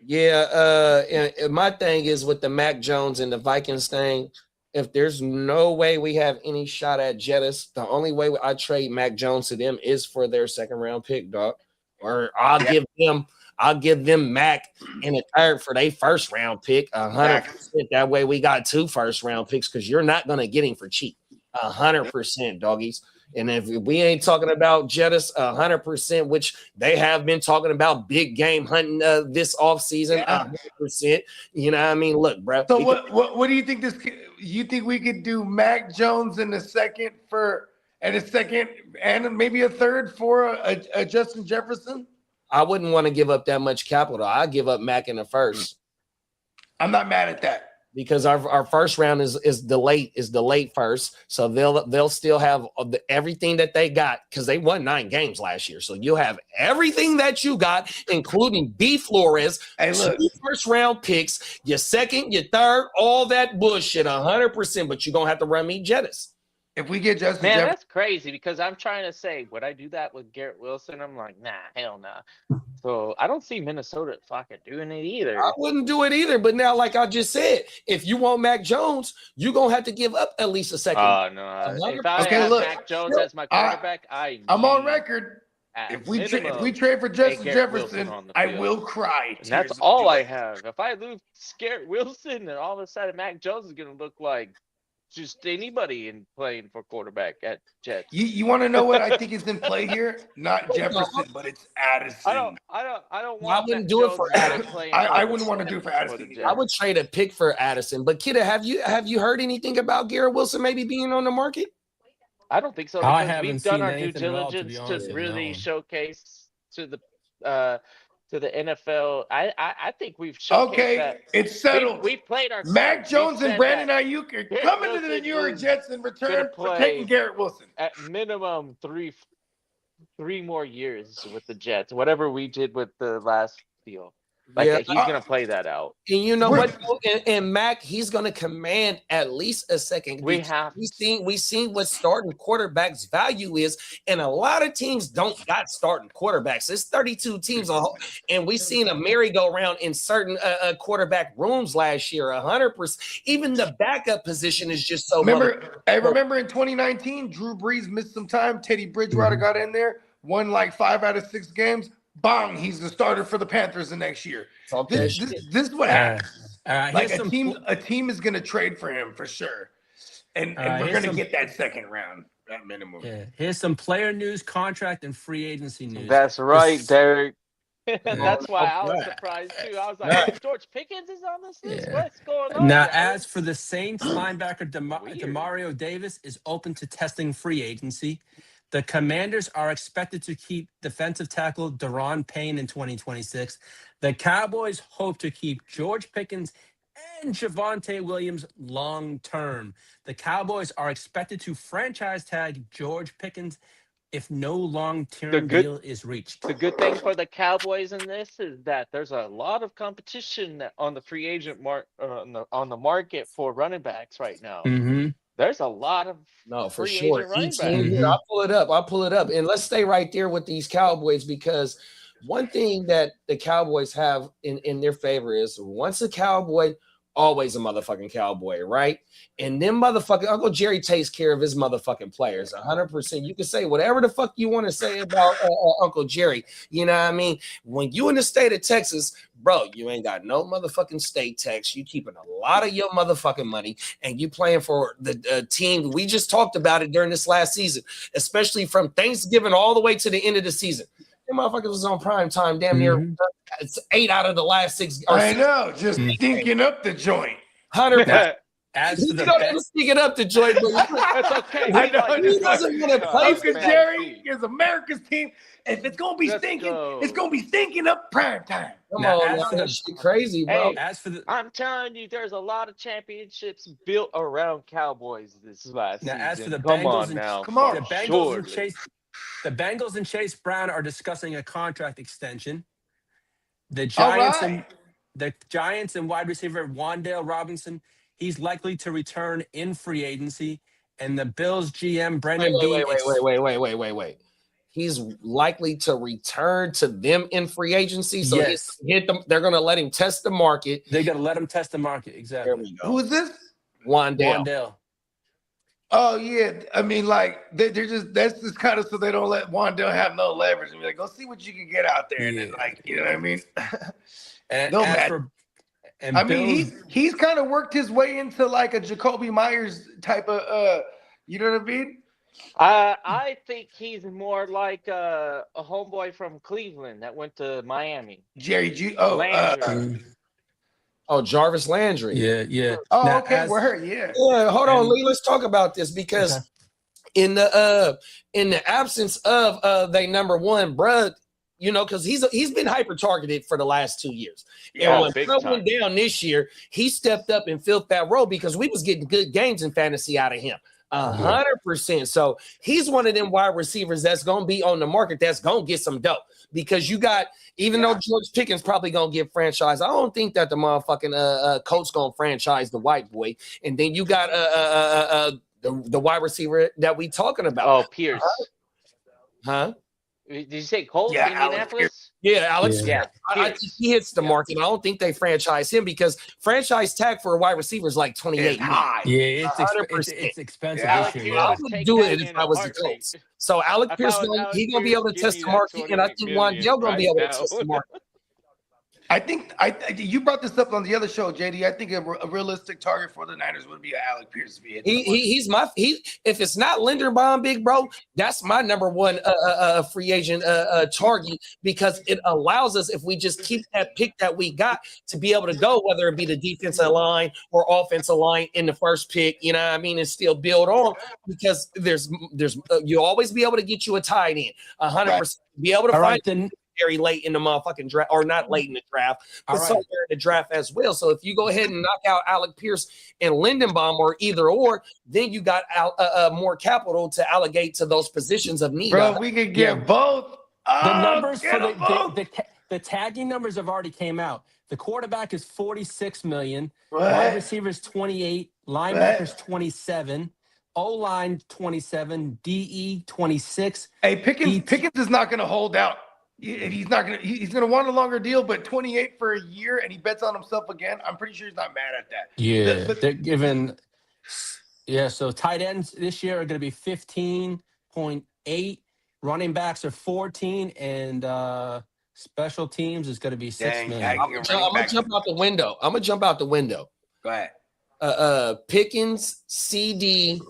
Yeah, and my thing is with the Mac Jones and the Vikings thing, if there's no way we have any shot at Jettis, the only way I trade Mac Jones to them is for their second round pick, dog. Or I'll give them Mac in the third for their first round pick, 100%. That way we got 2 first round picks because you're not gonna get him for cheap, 100%, doggies. And if we ain't talking about Jettis 100%, which they have been talking about big game hunting this offseason, 100%. You know what I mean? Look, bro. So what do you think you think we could do Mac Jones in the second and maybe a third for a Justin Jefferson? I wouldn't want to give up that much capital. I'd give up Mac in the first. I'm not mad at that. Because our first round is the late first, so they'll still have everything that they got because they won 9 games last year. So you have everything that you got, including B. Flores, 2 first round picks, your second, your third, all that bullshit, 100%. But you're gonna have to run me Jettis. If we get Justin Man, that's crazy because I'm trying to say, would I do that with Garrett Wilson? I'm like, nah, hell nah. So I don't see Minnesota fucking doing it either. I wouldn't do it either. But now, like I just said, if you want Mac Jones, you're going to have to give up at least a second. Oh, no. If I have Mac Jones as my quarterback, I'm on record. If we trade for Justin Jefferson, I will cry. And that's all I have. If I lose Garrett Wilson, then all of a sudden Mac Jones is going to look like just anybody in playing for quarterback at Jets. You want to know what I think is in play here? Not Jefferson, but it's Addison. I don't want. I wouldn't do it for Addison. I wouldn't want to do it for Addison. I would trade a pick for Addison. But Kidda, have you heard anything about Garrett Wilson maybe being on the market? I don't think so. Because we've done our due diligence to really showcase to the NFL. I think we've showcased that. It's settled. We played our Mac Jones and Brandon Ayuk are coming to the New York Jets in return for taking Garrett Wilson. At minimum three more years with the Jets, whatever we did with the last deal. He's gonna play that out. And you know what? And Mac, he's gonna command at least a second. We've seen what starting quarterbacks' value is, and a lot of teams don't got starting quarterbacks. There's 32 teams, and we've seen a merry-go-round in certain quarterback rooms last year. 100%. Even the backup position is just so. Remember in 2019, Drew Brees missed some time. Teddy Bridgewater got in there, won like 5 out of 6 games. Bang, he's the starter for the Panthers the next year. This is what happens. A team is going to trade for him for sure. And we're going to get that second round at minimum. Yeah. Here's some player news, contract, and free agency news. That's right, Derek. That's why I was surprised too. I was like, George Pickens is on this list? Yeah. What's going on? Now, as for the Saints, linebacker Demario Davis is open to testing free agency. The Commanders are expected to keep defensive tackle Daron Payne in 2026. The Cowboys hope to keep George Pickens and Javonte Williams long-term. The Cowboys are expected to franchise tag George Pickens if no long-term deal is reached. The good thing for the Cowboys in this is that there's a lot of competition on the free agent on the market for running backs right now. Mm-hmm. There's a lot of for sure. I'll pull it up. And let's stay right there with these Cowboys, because one thing that the Cowboys have in their favor is once a Cowboy, always a motherfucking Cowboy, right? And then motherfucking Uncle Jerry takes care of his motherfucking players 100%. You can say whatever the fuck you want to say about Uncle Jerry. You know what I mean? When you in the state of Texas, bro, you ain't got no motherfucking state tax. You keeping a lot of your motherfucking money, and you playing for the team. We just talked about it during this last season, especially from Thanksgiving all the way to the end of the season. Them motherfuckers was on prime time, damn near. It's 8 out of the last 6. I know, just stinking up the joint. 100%. As He for the don't best, ever speak it up, Detroit. But That's okay. I know, like he it. doesn't wanna play Uncle for Jerry is America's team. If it's gonna be Let's stinking, go. it's gonna be stinking up prime time. come Now, on, as now, for the- that shit crazy, bro. Hey, as for the I'm telling you, there's a lot of championships built around Cowboys this last now, season. as for the Come Bengals on and now, Come on. the for Bengals and surely. Chase Brown are discussing a contract extension. The All Giants right. and the Giants and wide receiver Wandale Robinson, he's likely to return in free agency. And the Bills GM Brendan Bean Wait. He's likely to return to them in free agency. So Yes. hit them. They're going to let him test the market. They're gonna let him test the market. There Exactly. we go. Who is this? Wandale. Wandale. Oh yeah, I mean, like they're just that's just kind of so they don't let Wandale have no leverage and be like, go see what you can get out there, and then Yeah. like, you know what I mean? And No as matter. for and I Bills, mean, he's kind of worked his way into like a Jacoby Myers type of you know what I mean? I think he's more like a homeboy from Cleveland that went to Miami. Jerry G. Landry. Oh, Jarvis Landry. yeah. Oh, Now, okay, as- word, yeah. Yeah, hold on, And- Lee. Let's talk about this because Okay. in the absence of they number one, bruh, you know, because he's been hyper targeted for the last 2 years. Yeah, And when big Bruh time. went down this year, he stepped up and filled that role because we was getting good games in fantasy out of him. 100%. So he's one of them wide receivers that's gonna be on the market that's gonna get some dope because you got even though George Pickens probably gonna get franchised, I don't think that the motherfucking coach gonna franchise the white boy. And then you got the wide receiver that we talking about. Oh, Pierce. Huh? Did you say Colts? Yeah, Alex Indianapolis? Yeah, Alex. Yeah. I think he hits the market. I don't think they franchise him because franchise tag for a wide receiver is like 28. It's high. Yeah, it's 100%. it's expensive Yeah, this year. Pierce Yeah. I would would take do that it in if a I was the heartbeat. Colts. So Alec If Pierce, I was Alex he's gonna be able to Pierce, test give the me that market, and I think 28 million Wandale gonna be able right to test now. the market. I think you brought this up on the other show, JD. I think a realistic target for the Niners would be Alec Pierce. He's if it's not Linderbaum, big bro, that's my number one free agent target because it allows us if we just keep that pick that we got to be able to go whether it be the defensive line or offensive line in the first pick, you know what I mean, and still build on because there's you'll always be able to get you a tight end 100%. Be able to All find right, then. very late in the motherfucking draft, or not late in the draft, but All right. somewhere in the draft as well. So if you go ahead and knock out Alec Pierce and Lindenbaum or either or, then you got more capital to allocate to those positions of need. Bro, we could get both. The Oh, numbers get for them both. the tagging numbers have already came out. The quarterback is 46 million, What? wide receivers 28, linebackers 27, O-line 27, DE 26. Hey, Pickens ET Pickens is not going to hold out. He's not going to. He's going to want a longer deal, but 28 for a year, and he bets on himself again. I'm pretty sure he's not mad at that. Yeah, But- they're giving. Yeah, so tight ends this year are going to be 15.8. Running backs are 14, and special teams is going to be 6 Dang, million. I- I'm gonna jump out the window. Go ahead. Pickens, CD,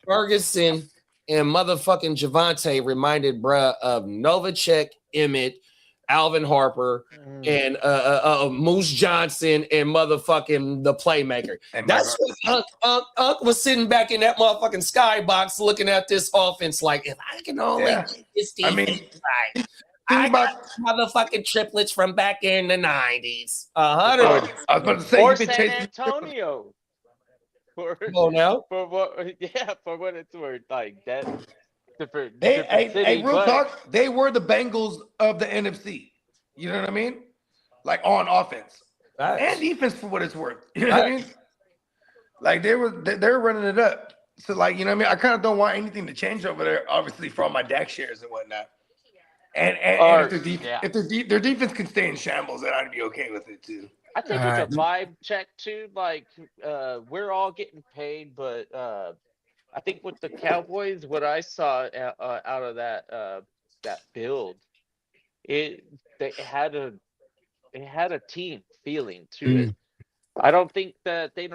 Ferguson, and motherfucking Javante reminded bruh of Novacek, Emmett, Alvin Harper, and Moose Johnson and motherfucking the playmaker. And That's what Unc was sitting back in that motherfucking skybox looking at this offense like, if I can only Yeah. get this I defense mean, right. think I about- got motherfucking triplets from back in the 90s. I was about to say Or you've been San chasing. Antonio. For, Oh, now? for what it's worth, like that different Hey, different city, real but talk. They were the Bengals of the NFC. You know what I mean? Like on offense and defense, for what it's worth. You know what I mean? Like they're running it up. So like, you know what I mean? I kind of don't want anything to change over there, obviously, for all my DAC shares and whatnot. And if their defense can stay in shambles, then I'd be okay with it too. I think All it's a vibe check too. Like we're all getting paid, but I think with the Cowboys, what I saw out of that build, they had a team feeling to it. I don't think that they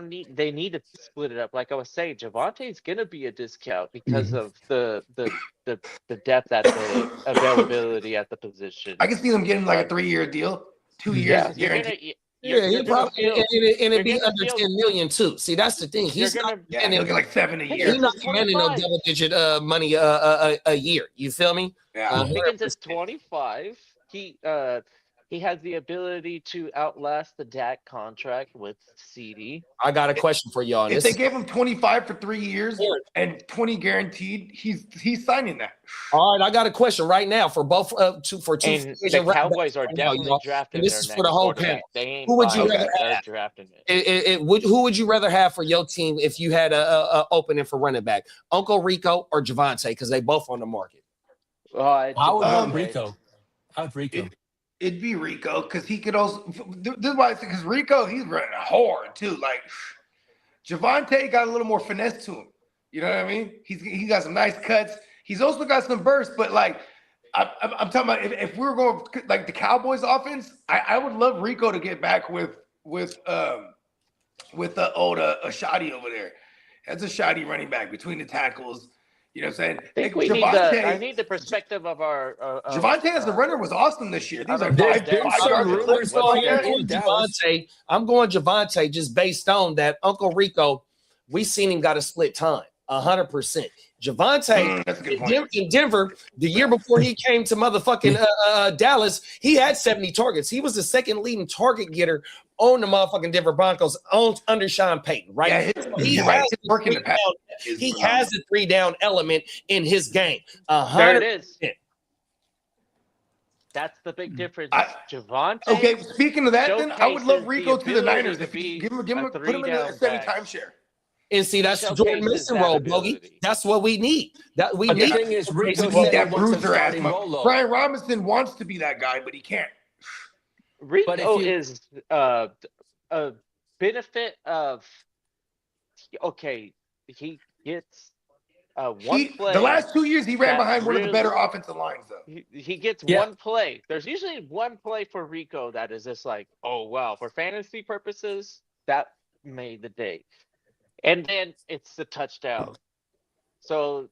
need to split it up. Like I was saying, Javante's gonna be a discount because of the depth at the availability at the position. I can see them getting like a 3-year deal, 2 years Yeah, guaranteed. Yeah, he you're gonna probably feel and it'd be you're gonna under feel 10 million too. See, that's the thing. you're He's not gonna Yeah, he'll get like 7 a Hey, year. he's not he's commanding no 25. double digit money a year. You feel me? Yeah. Pickens is 25. He has the ability to outlast the Dak contract with CD. I got a question for y'all. And If this they gave him 25 for 3 years and 20 guaranteed, he's signing that. all right, I got a question right now for both two And free the agent running Cowboys are backs right now, definitely y'all. drafting And this their is next for the whole quarterback. panel. They ain't Who would you buying rather it. They're drafting it. Who would you rather have for your team if you had a opening for running back? Uncle Rico or Javante? Because they both on the market. I would go Okay. Rico. I would Rico. It'd be Rico because he could also. This is why I say because Rico, he's running hard too. Like Javante got a little more finesse to him. You know what I mean? He got some nice cuts. He's also got some burst, but like I'm talking about if we were going like the Cowboys offense, I would love Rico to get back with the old Ashadi over there. That's a shoddy running back between the tackles. You know what I'm saying? I think Like, I need the perspective of our. Javante as a runner was awesome this year. These are There's 5 been some yards. rumors going in Dallas. I'm going Javante just based on that Uncle Rico. We seen him got a split time, 100%. Javante That's a good point. in Denver, the year before he came to motherfucking Dallas, he had 70 targets. He was the second leading target getter on the motherfucking Denver Broncos under Sean Payton, right? Yeah, He you're has right. the His work in the three pass down- is he phenomenal. has the 3-down element in his game. There it is. 100%. That's the big difference. I- Javante. Okay, speaking of that, then I would love showcases Rico the to the ability Niners to if you be give him a put him in a three-down semi back. timeshare. And see, that's Showcases Jordan Mason that role, Bogey. ability. That's what we need. That we But the need. thing is, Rico We said need he that wants a bruiser ass. starting role. though. Brian Robinson wants to be that guy, but he can't. Rico you- is a benefit of okay. He gets one play. The last 2 years he ran that behind one of the really- better offensive lines, though. He gets Yeah. one play. There's usually one play for Rico that is just like, oh wow, for fantasy purposes, that made the day. And then it's the touchdown. So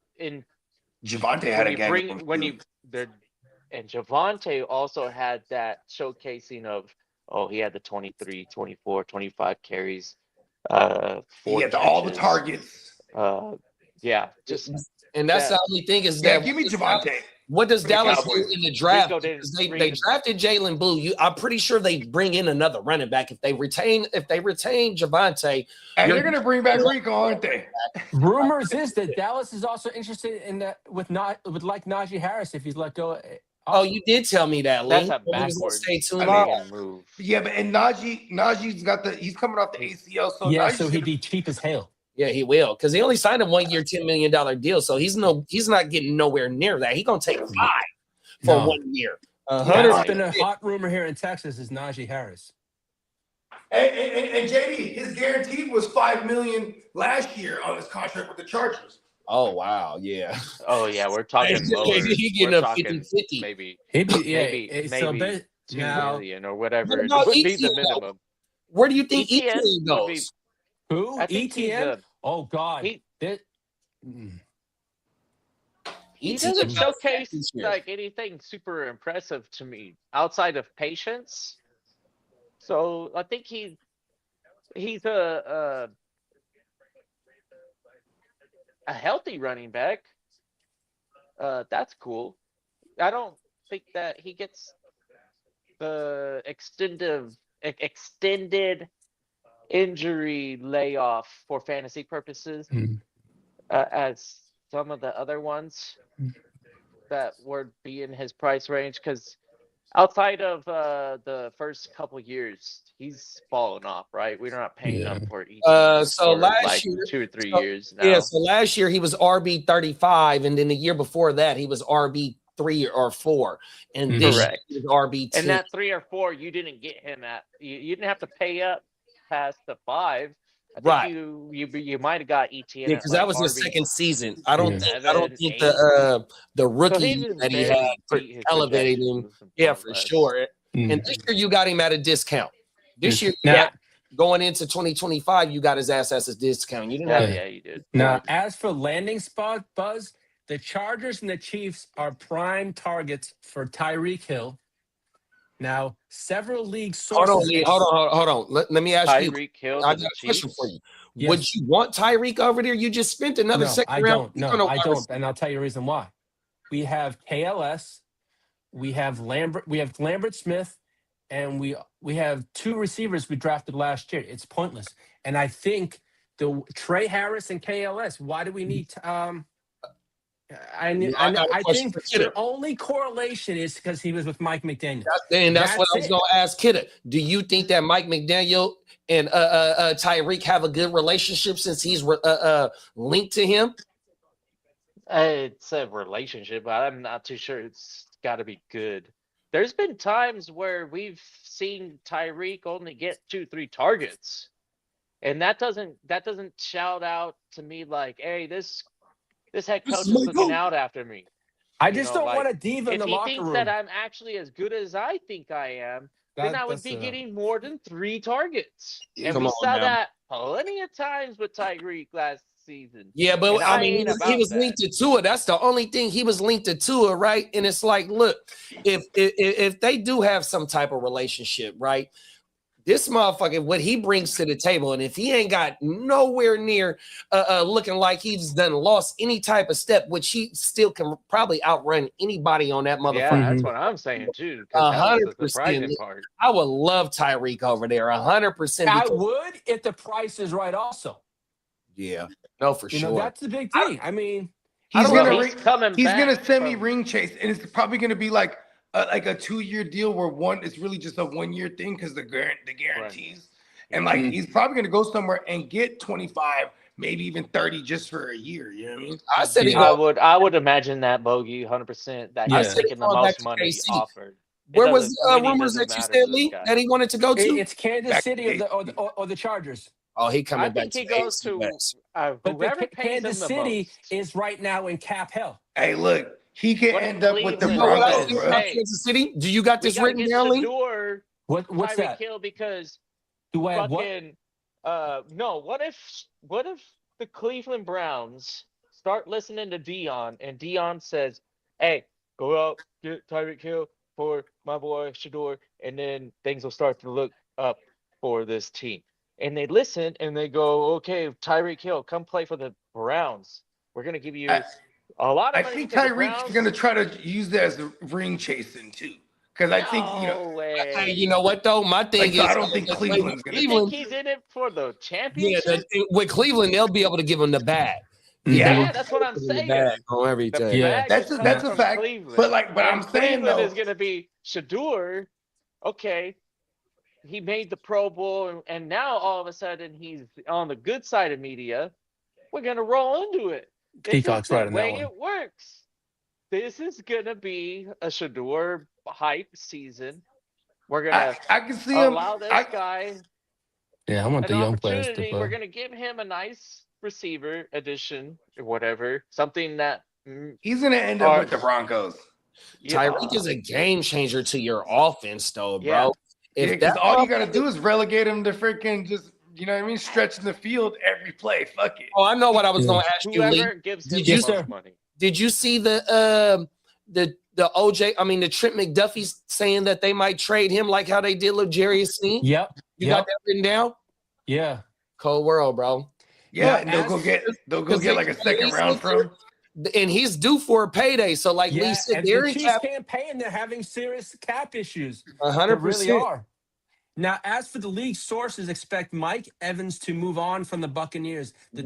Javante had when a you gang. bring when you there, and Javante also had that showcasing of he had the 23, 24, 25 carries, he 4 had all the catches. targets. Yeah, just And that's Yeah. the only thing is Yeah, that give me Javante. what does for the Dallas do Cowboys. in the draft? Rico didn't Because they bring him. drafted Jalen Blue. I'm pretty sure they bring in another running back if they retain Javante. And You're- they're gonna bring back Rico, aren't they? Rumors is that Dallas is also interested in that with like Najee Harris if he's let go. Oh, you did tell me that, That's Lee. a We was gonna backwards stay too I mean, long. fucking move. Yeah, but and Najee's got he's coming off the ACL, so Yeah, Najee's so he'd gonna- be cheap as hell. Yeah, he will because he only signed a 1-year, $10 million deal, so he's not getting nowhere near that. He's gonna take 5 for No. 1 year. That's 100. been a hot rumor here in Texas is Najee Harris. And JD, his guaranteed was $5 million last year on his contract with the Chargers. Oh wow, yeah. Oh yeah, we're talking He lower. getting We're a talking 50-50. maybe He'd be, yeah, maybe so maybe 2 now million or whatever. What It about would be the ETN? minimum. Where do you think ETN ETN would be- goes? who? I think he's ETN? a- Oh God. he- Mm. He ETN doesn't got showcase this year. like anything super impressive to me outside of patience. So I think he's a healthy running back. That's cool. I don't think that he gets the extended injury layoff for fantasy purposes Mhm. as some of the other ones that would be in his price range. Because outside of the first couple years, he's fallen off, right? We're not paying Yeah. him for each. So last year- 2 or 3 so- years now. Yeah, so last year he was RB 35, and then the year before that he was RB 3 or 4, and this year Correct. he was RB 2. And that 3 or 4, you didn't get him at. You didn't have to pay up past the 5. I think Right. You might have got ETN. Yeah, at because like that was his RB second season. I don't Yeah. think 7, 8. the rookie So he just that he barely had beat his elevated him. projections, Yeah, more for or less. sure. Mm. And this year you got him at a discount. This year, Now- yeah, going into 2025, you got his ass as a discount. You didn't Yeah, have yeah, you did. Now, as for landing spot buzz, the Chargers and the Chiefs are prime targets for Tyreek Hill. Now, several league Hold sources. on, Lee. Hold on. Let me ask you. Tyreek Hill I to got the a question for Chiefs. you. Would you want Tyreek over there? You just spent another No, second I round. don't. No, I don't. And I'll tell you the reason why. We have KLS, we have Lambert Smith, and we have 2 receivers we drafted last year. It's pointless. And I think the Trey Harris and KLS. Why do we need? I think the only correlation is because he was with Mike McDaniel. That's what I was going to ask Kidda. Do you think that Mike McDaniel and Tyreek have a good relationship since he's linked to him? It's a relationship, but I'm not too sure it's got to be good. There's been times where we've seen Tyreek only get 2-3 targets, and that doesn't shout out to me like, hey, this head coach is looking out after me. I just don't want a diva in the locker room. If he thinks that I'm actually as good as I think I am, then I would be getting more than 3 targets. And we saw that plenty of times with Tyreek last season. Yeah, but I mean, he was linked to Tua. That's the only thing. He was linked to Tua, right? And it's like, look, if they do have some type of relationship, right? This motherfucker, what he brings to the table, and if he ain't got nowhere near looking like he's lost any type of step, which he still can probably outrun anybody on that motherfucker. Yeah, that's what I'm saying too. 100%. I would love Tyreek over there, 100%. I would if the price is right. Also, yeah, no, for sure. That's the big thing. I mean, he's gonna send me ring chase, and it's probably gonna be like a 2-year deal where it's really just a 1-year thing because the guarantees, and like he's probably gonna go somewhere and get 25, maybe even 30 just for a year. You know what I mean? I said I would imagine that Bogey 100% that he's taking the most money offered. Where was rumors that you said, Lee, that he wanted to go to? It's Kansas City or the Chargers. Oh, he coming back. I think he goes to whoever pays Kansas him the City most. is right now in cap hell. Hey, look, he can end up with the Broncos. Kansas City. Do you got this written down, Lee? What's that? Hill because do I have fucking, no. What if the Cleveland Browns start listening to Dion and Dion says, "Hey, go out get Tyreek Hill for my boy Shador," and then things will start to look up for this team. And they listen and they go, "Okay, Tyreek Hill, come play for the Browns. We're gonna give you a lot of money." I think Tyreek's gonna try to use that as a ring chasing too, because I think you know what though. My thing is, I don't think Cleveland's gonna. You think he's in it for the championship? Yeah, with Cleveland, they'll be able to give him the bag. Yeah, that's what I'm saying. On everything. Yeah, that's a fact. Cleveland. But I'm saying Cleveland though, is gonna be Shador. Okay. He made the Pro Bowl, and now all of a sudden he's on the good side of media. We're gonna roll into it. Peacock's right on that way one. It works. This is gonna be a Shador hype season. We're gonna I can see allow this guy. Yeah, I want the young players to play. We're gonna give him a nice receiver addition or whatever, something that he's gonna end up with the Broncos. Tyreek is a game changer to your offense, though, bro. Yeah. Because all you got to do is relegate him to freaking just, you know what I mean, stretching the field every play. Fuck it. Oh, I know what I was going to ask you, Lee. Did you see the OJ? I mean, the Trent McDuffie's saying that they might trade him like how they did with Jerry Sneed? Yep. You got that written down? Yeah. Cold world, bro. Yeah, and they'll go get like a second round from. And he's due for a payday. So, like Lee said, the Chiefs can't pay, and they're having serious cap issues. 100%. They really are. Now, as for the league, sources expect Mike Evans to move on from the Buccaneers. The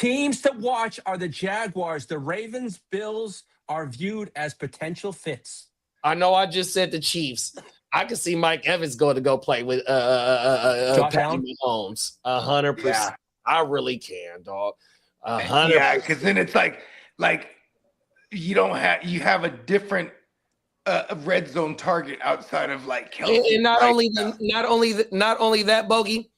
teams to watch are the Jaguars. The Ravens, Bills are viewed as potential fits. I know I just said the Chiefs. I can see Mike Evans going to go play with Patrick Mahomes. 100%. Yeah. I really can, dog. 100%. Yeah, because then it's like you have a different red zone target outside of like Kelsey. And not only that, Bogey,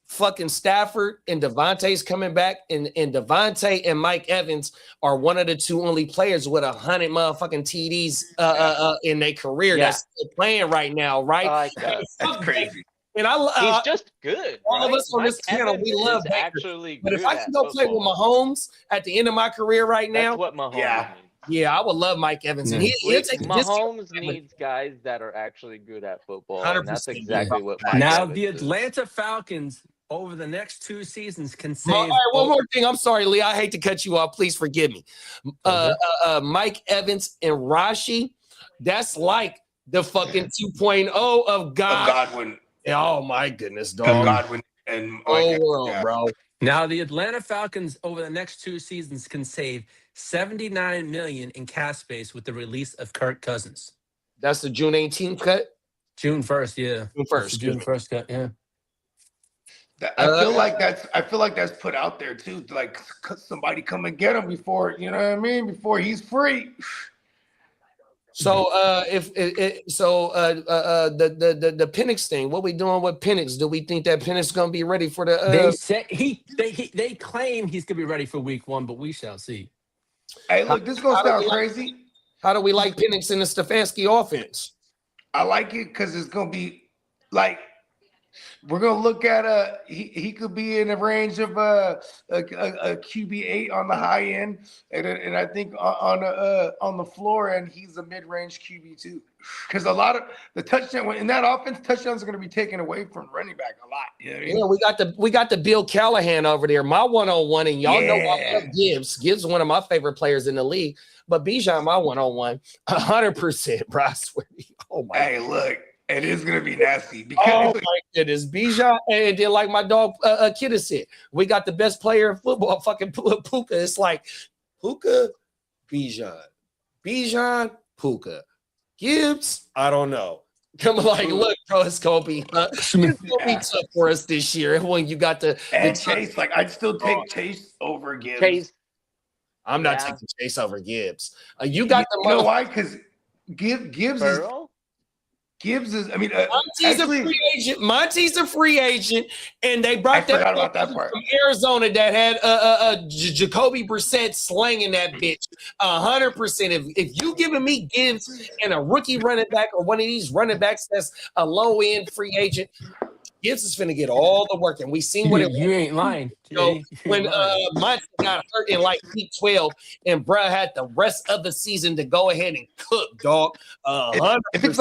fucking Stafford and Devontae's coming back, and Devontae and Mike Evans are one of the 2 only players with 100 motherfucking TDs in their career that's still playing right now, right? That's crazy. And he's just good. All of us on this channel, we love Baker. Actually, but if I can go play with Mahomes at the end of my career right now, that's what Mahomes means. Yeah, I would love Mike Evans. And he'll take Mahomes needs guys that are actually good at football. And that's 100%. exactly what Mike Now Evans the is. Atlanta Falcons over the next 2 seasons can All save. right, one more thing. I'm sorry, Lee. I hate to cut you off. Please forgive me. Mike Evans and Rashi, that's like the fucking 2.0 of Godwin. Oh my goodness, Of dog. Godwin and Oh world, bro. Now the Atlanta Falcons over the next 2 seasons can save $79 million in cap space with the release of Kirk Cousins. That's the June 18th cut. June 1st, yeah. June 1st. That's the June 1st cut, yeah. I feel like that's put out there too. Like somebody come and get him before, you know what I mean? Before he's free. So the Penix thing, what we doing with Penix? Do we think that Penix gonna be ready for the They said they claim he's gonna be ready for week 1, but we shall see. Hey, look, this is gonna sound crazy. How do we like Penix in the Stefanski offense? I like it because it's gonna be like we're gonna look at he could be in the range of a QB8 on the high end, and I think on the floor end he's a mid-range QB2. Because a lot of the touchdown in that offense, touchdowns are gonna be taken away from running back a lot. You know what I mean? Yeah, we got the Bill Callahan over there, my 101, and y'all know I love Gibbs. Gibbs is one of my favorite players in the league, but Bijan, my 101, 100%, bro. I swear. Oh my. Hey, look. It is gonna be nasty because oh my goodness, Bijan, and then like my dog Kidda said, we got the best player in football, fucking Puka. It's like Puka, Bijan, Puka, Gibbs. I don't know. Come on, like look, bro, it's gonna be tough for us this year. When you got the Chase, like I'd still take Chase over Gibbs. Chase. I'm not taking Chase over Gibbs. You got the you know why? Because Gibbs is. Gibbs is, I mean, Monty's a free agent. Monty's a free agent, and they brought that from Arizona that had Jacoby Brissett slanging that bitch 100%. If you giving me Gibbs and a rookie running back or one of these running backs that's a low end free agent, Gibbs is finna get all the work, and we seen what it. You ain't lying. When Monty got hurt in like week 12, and bruh had the rest of the season to go ahead and cook, dog. If it's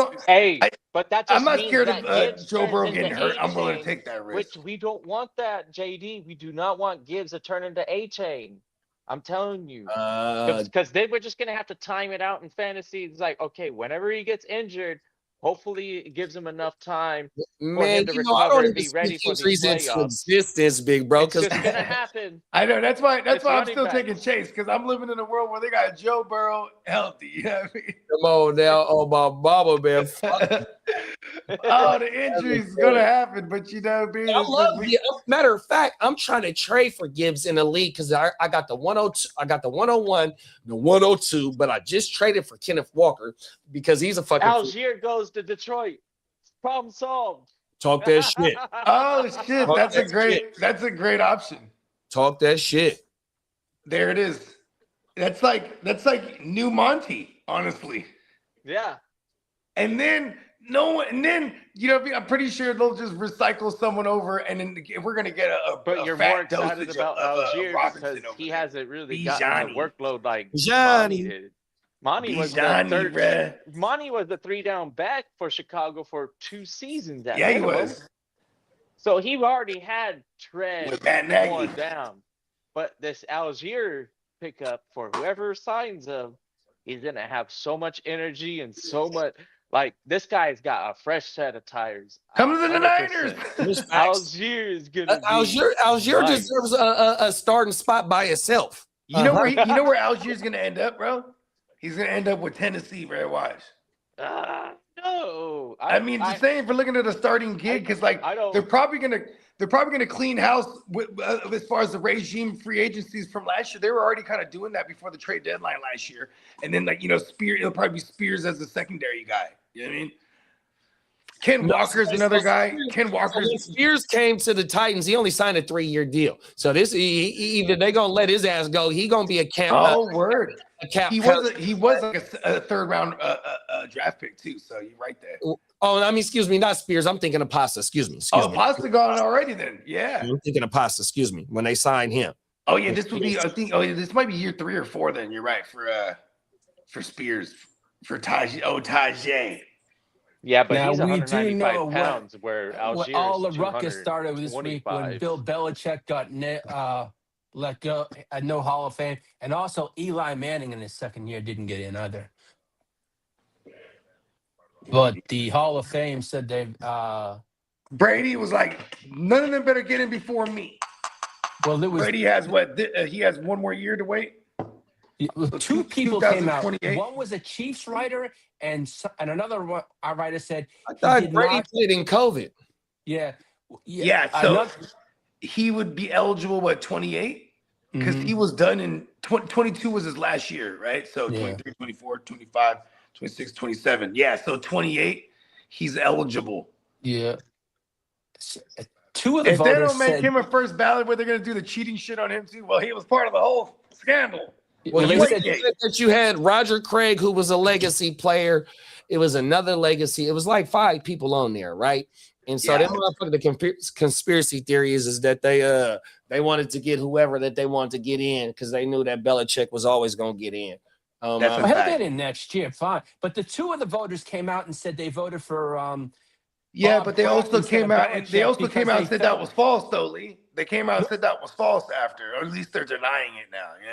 but that just I'm not means scared that of Joe Burrow getting hurt. I'm willing to take that risk. Which we don't want that, JD. We do not want Gibbs to turn into A-Chain. I'm telling you, because then we're just gonna have to time it out in fantasy. It's like, okay, whenever he gets injured, hopefully it gives him enough time for him to recover and be ready for the playoffs. Existence, big bro, because it's gonna happen. I know that's why I'm still taking Chase, because I'm living in a world where they got Joe Burrow healthy. You know what I mean? Come on now, oh my mama, man. Oh, the injury's gonna happen, but you know, I love matter of fact, I'm trying to trade for Gibbs in the league because I got the 102, I got the 101, the 102, but I just traded for Kenneth Walker because he's a fucking Algier goes to Detroit. Problem solved. Talk that shit. Oh shit, that's a great option. Talk that shit. There it is. That's like new Monty, honestly. Yeah. And then I'm pretty sure they'll just recycle someone over, and then we're gonna get But you're more excited about Algier because he hasn't really gotten the workload like Monty did. Monty was the 3-down back for Chicago for 2 seasons. Yeah, he was. So he already had tread going down. But this Algier pickup for whoever signs him, he's gonna have so much energy and so much. Like, this guy's got a fresh set of tires. Come to the Niners. Algier is gonna. Algier deserves a starting spot by itself. You know where Algier's gonna end up, bro? He's gonna end up with Tennessee, Red Watch. No. I mean, just saying, for looking at a starting gig, because like they're probably gonna clean house as far as the regime free agencies from last year. They were already kind of doing that before the trade deadline last year, and then it'll probably be Spears as the secondary guy. You know what I mean? Ken Walker's another guy. When Spears came to the Titans, he only signed a 3-year deal. So this either they're gonna let his ass go. He gonna be a camp. Word. He was like a 3rd round draft pick too. So you're right there. Oh, I mean, excuse me, not Spears. I'm thinking of Pasta. Excuse me. Pasta gone already then. Yeah. I'm thinking of Pasta. Excuse me. When they signed him. Oh yeah, this would be. I think. Oh, yeah, this might be year 3 or 4. Then you're right for. for Spears for Tajay. Yeah, but Now, he's we do 195 know pounds, where what Algier all is the ruckus started this week when 225. Bill Belichick got let go, no Hall of Fame, and also Eli Manning in his second year didn't get in either. But the Hall of Fame said they Brady was like, none of them better get in before me. well, there was Brady has what? He has one more year to wait. two people came out. 2028. One was a Chiefs writer, and another writer said I he thought did Brady not. played in COVID. Yeah, Yeah, so he would be eligible, 28? Because he was done in 22 was his last year, right? So Yeah. 23, 24, 25, 26, 27. Yeah, so 28, he's eligible. Yeah. Two of the If they voters don't make said, him a first ballot, where they're going to do the cheating shit on him too? Well, he was part of the whole scandal. Well, they you said said that you had Roger Craig, who was a legacy player. It was another legacy. It was like 5 people on there, right? And so the conspiracy theory is that they wanted to get whoever that they wanted to get in because they knew that Belichick was always going to get in. That's well, he'll get in next year, fine. But the two of the voters came out and said they voted for yeah, Bob but they Kraft also instead came of out and they Belichick also because came out and they said felt- that was false, though, Lee. They came out and said that was false after, or at least they're denying it now. You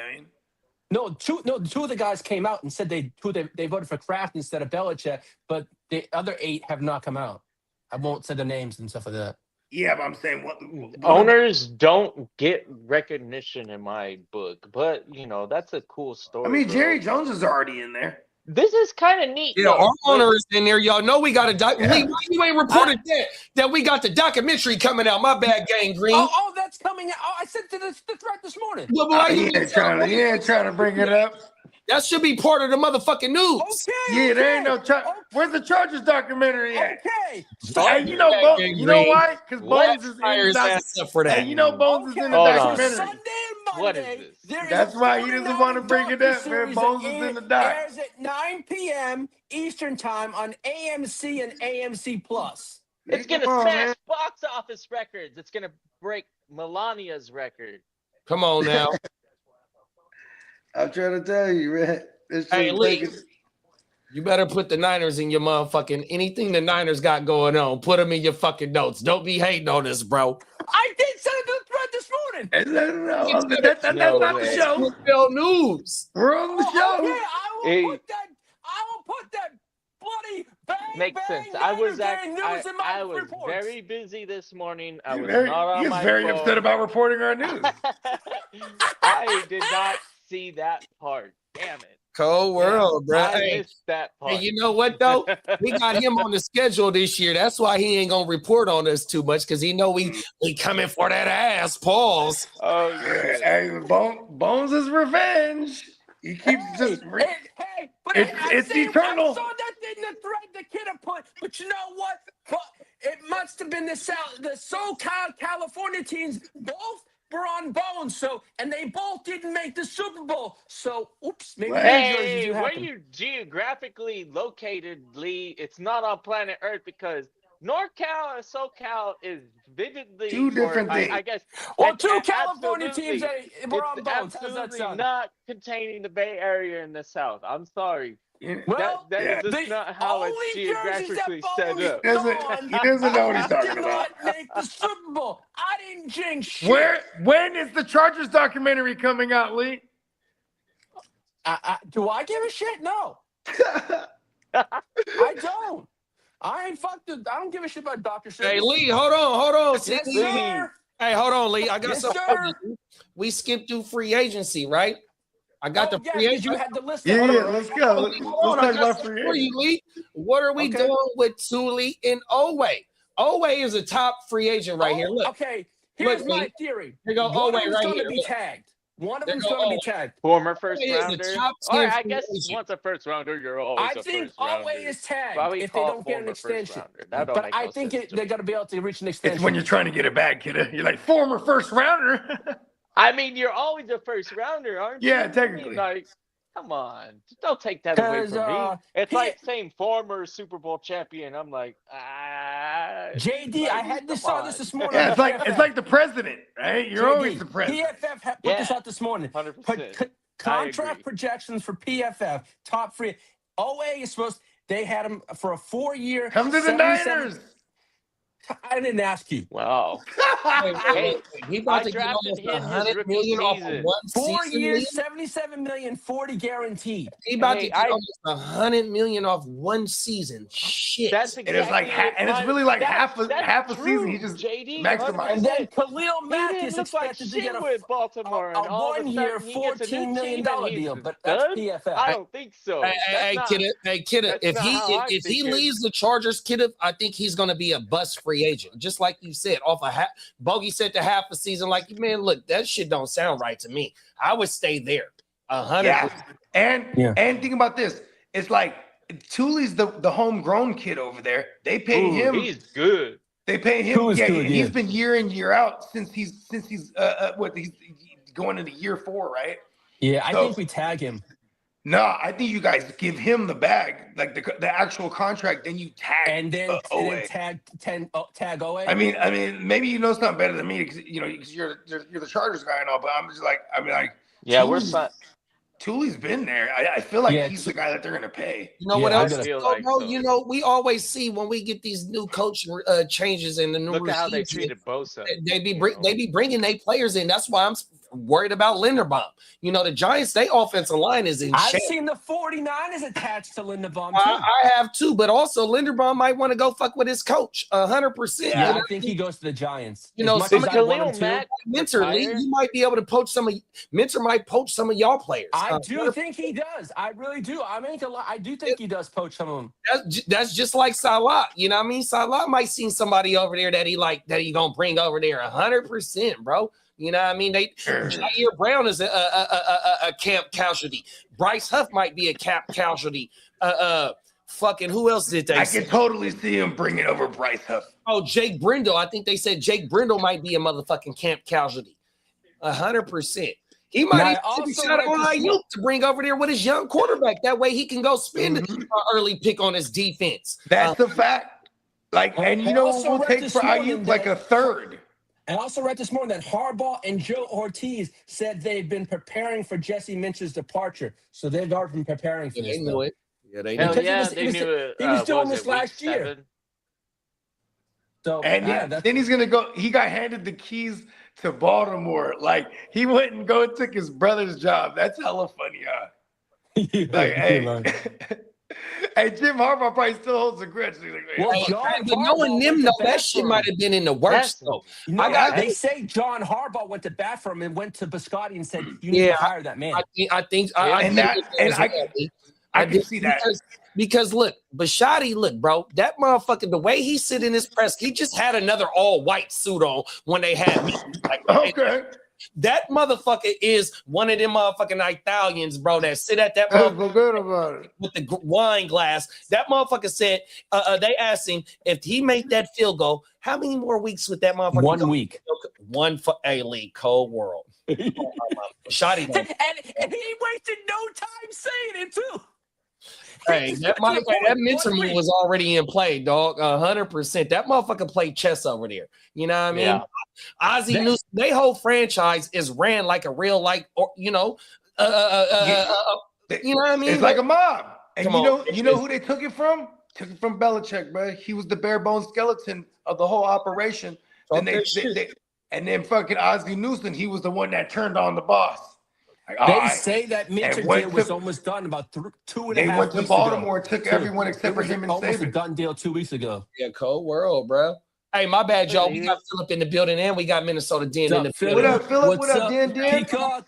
know what I mean? two of the guys came out and said they voted for Kraft instead of Belichick, but the other 8 have not come out. I won't say the names and stuff like that. Yeah, but I'm saying what Owners don't get recognition in my book, but that's a cool story. I mean, bro. Jerry Jones is already in there. This is kind of neat. Yeah, though, our but- owner is in there. Y'all know we got a Lee, why you ain't reported that we got the documentary coming out. My bad, Gang Green. Oh, that's coming out. Oh, I sent the thread this morning. Well, why He you ain't trying to bring it up. That should be part of the motherfucking news. Yeah, there ain't no Where's the Chargers documentary at? Okay. Hey, you know why? Because Bones is Fire in his ass up for that. Hey, you know Bones is in the Hold on. documentary. Sunday and What Monday. is this? there is That's a why he doesn't want to 49 bring it up, man. docuseries Bones that is in the doc. airs at 9 p.m. Eastern time on AMC and AMC Plus. It's gonna Come on, smash man. box office records. It's gonna break Melania's record. Come on now. I'm trying to tell you, man. Hey, Lee, you better put the Niners in your motherfucking anything the Niners got going on. Put them in your fucking notes. Don't be hating on us, bro. I did send it to the thread this morning. No, that's not way. the show. NFL news. We're on the show. Okay, Hey. I will put that bloody bang, Makes bang, sense. I was Niner news in my I was reports. very busy this morning. I He's was very, not on he's my very phone. upset about reporting our news. I did not see that part. Damn it. Cold world, bro. I Hey, missed that part. hey, you know what though? We got him on the schedule this year. That's why he ain't gonna report on us too much because he know we coming for that ass. Pause. Oh yeah. Hey, Bones is revenge. He keeps just. It's eternal. I saw that in the thread the kid had put, but you know what? But it must have been the SoCal California teams both were on Bones, and they both didn't make the Super Bowl. So, oops, maybe Hey, where you geographically located, Lee? It's not on planet Earth because NorCal and SoCal is vividly Two different things. I guess. Well, two California teams absolutely- that were on it's Bones. How's that absolutely sound? not containing the Bay Area in the South. I'm sorry. Well, that is just the not how only it's jerseys geographically that set Bones up. He doesn't know what he's talking did about. not make the Super Bowl. I didn't jinx shit. When is the Chargers documentary coming out, Lee? Do I give a shit? No. I don't. I ain't fucked. I don't give a shit about Dr. Seuss. Hey, Lee, hold on. Yes, sir. Hey, hold on, Lee. I got Yes, something. sir. We skipped through free agency, right? I got the free yeah, agent. you had the list. Yeah, Hold on. let's go. Let's Hold on, talk I got about something free for you, agents. Lee. What are we doing with Tuli and Owe? Owe is a top free agent right here. Look, Okay, here's Look, my Lee. theory. Here go One Owe of them's right going here. to be Look. tagged. One of There them's go going to be Owe. tagged. Former first Owe is a rounder. top All right, 10 I guess free agent. once a first rounder, you're always I a think first rounder. Alway is tagged Why we if they call don't get an former first extension. rounder? That don't But make I no think sense to they're me. going to be able to reach an extension. It's when you're trying to get a bag, kiddo. You're like, former first rounder. I mean, you're always a first rounder, aren't you? Yeah, I mean, technically. like, come on, don't take that away 'Cause, from me. It's he- like saying former Super Bowl champion. I'm like, JD, I had come saw on. this morning. Yeah, on it's PFF. like the president, right? You're always JD, the president. PFF put this Yeah. out this morning. 100%. Contract agree. projections for PFF, top free. OA is supposed. They had him for a 4-year. Come to the 77 Niners. I didn't ask you. Wow. Wait. He about I to get drafted almost him his 100 rookie million off of season. one 4 season. years, Lee? 77 million, 40 guaranteed. He about to Hey, get almost 100 million off one season. Shit. That's And exactly it's like, and it's really like half a season. He just JD, maximized. And then Khalil He Mack didn't is look like expected to shit get a with Baltimore, and all of a 1-year, sudden he gets a $14 new million team and deal, he's but that's done? PFF. I don't think so. Hey, Kidda, that's not how I if he think it. leaves the Chargers, Kidda, I think he's going to be a bust free agent. Just like you said, off a Bogey said to half a season. Like, man, look, that shit don't sound right to me. I would stay there. 100%. Yeah. And think about this. It's like Thule's the homegrown kid over there. They pay him. He's good. They pay him. Thule's Yeah, good, and he's been year in year out since he's he's going into year 4, right? Yeah, I So- think we tag him. No, I think you guys give him the bag, like the actual contract, then you tag And then, OA. tag OA. I mean, maybe you know something better than me because you're the Chargers guy and all, but I'm just like, Yeah, Thule's been there. I feel like Yeah, he's the guy that they're gonna pay. You know Yeah, what I else? gotta feel Bro, like so. You know, we always see when we get these new coach changes and the new Look at how they receivers, treated Bosa. They be bringing their players in. That's why I'm worried about Linderbaum. You know, the Giants, their offensive line is in I've shape. seen the 49ers attached to Linderbaum, too. I have too, but also Linderbaum might want to go fuck with his coach 100%. Yeah, I think he goes to the Giants. You know, As much as I want Khalil him to, Mack Mentor, retire? you might be able to poach Mentor might poach some of y'all players. I do think he does. I really do. I do think he does poach some of them. That's just like Salah. You know what I mean? Salah might see somebody over there that he gonna bring over there 100%, bro. You know what I mean? Jair Brown is a camp casualty. Bryce Huff might be a camp casualty. Fucking who else did they I say? can totally see him bringing over Bryce Huff. Oh, Jake Brindle. I think they said Jake Brindle might be a motherfucking camp casualty. 100%. He might Now, I even also take a shot read on this- Ayuk to bring over there with his young quarterback. That way he can go spend an early pick on his defense. That's the fact. Like, and you I know what also we'll read take this for morning Ayuk? Like that- a third. I also read this morning that Harbaugh and Joe Ortiz said they've been preparing for Jesse Minch's departure. So they've already been preparing for Yeah, this. they knew it. Yeah, they Hell knew Because it. he yeah, was- they he was- knew it. he was doing what this it, week last year. 7? So And yeah, that's then he's gonna go. He got handed the keys to Baltimore. Like he went and took his brother's job. That's hella funny, huh? Like, hey, hey, Jim Harbaugh probably still holds a grudge. He's like, Well, hey, John But knowing Harbaugh them, went though, to that bat shit for might him. have been in the works, though. No, I got- they say John Harbaugh went to bat for him and went to Biscotti and said, "You need Yeah, to hire that man." I think I can see that. Because look, Bashotti, look, bro, that motherfucker, the way he sit in his press, he just had another all-white suit on when they had me. Like, okay. that motherfucker is one of them motherfucking Italians, bro, that sit at that Let's motherfucker forget about it. with the wine glass. That motherfucker said, they asked him if he made that field goal, how many more weeks would that motherfucker 1 go? week. One for a league, cold world. Shotty, And he wasted no time saying it too. hey, that mentor 1 move week. was already in play, dog. 100%. That motherfucker played chess over there. You know what I mean? Yeah. Ozzie Newsome, they whole franchise is ran like a real, like, or you know what I mean? It's like a mob. And Come on. you know who they took it from? Took it from Belichick, bro. He was the bare bones skeleton of the whole operation. Talk And then fucking Ozzie Newsome, he was the one that turned on the boss. Like, all They right. say that Minter went deal was to- almost done about 2.5 They went to weeks Baltimore, ago. took everyone except for him and almost a Saban. done deal 2 weeks ago. Yeah, cold world, bro. Hey, my bad, Joe. We got Philip in the building and we got Minnesota Den in the Philip? What building. up, Philip? What's What up, Dan? Peacock?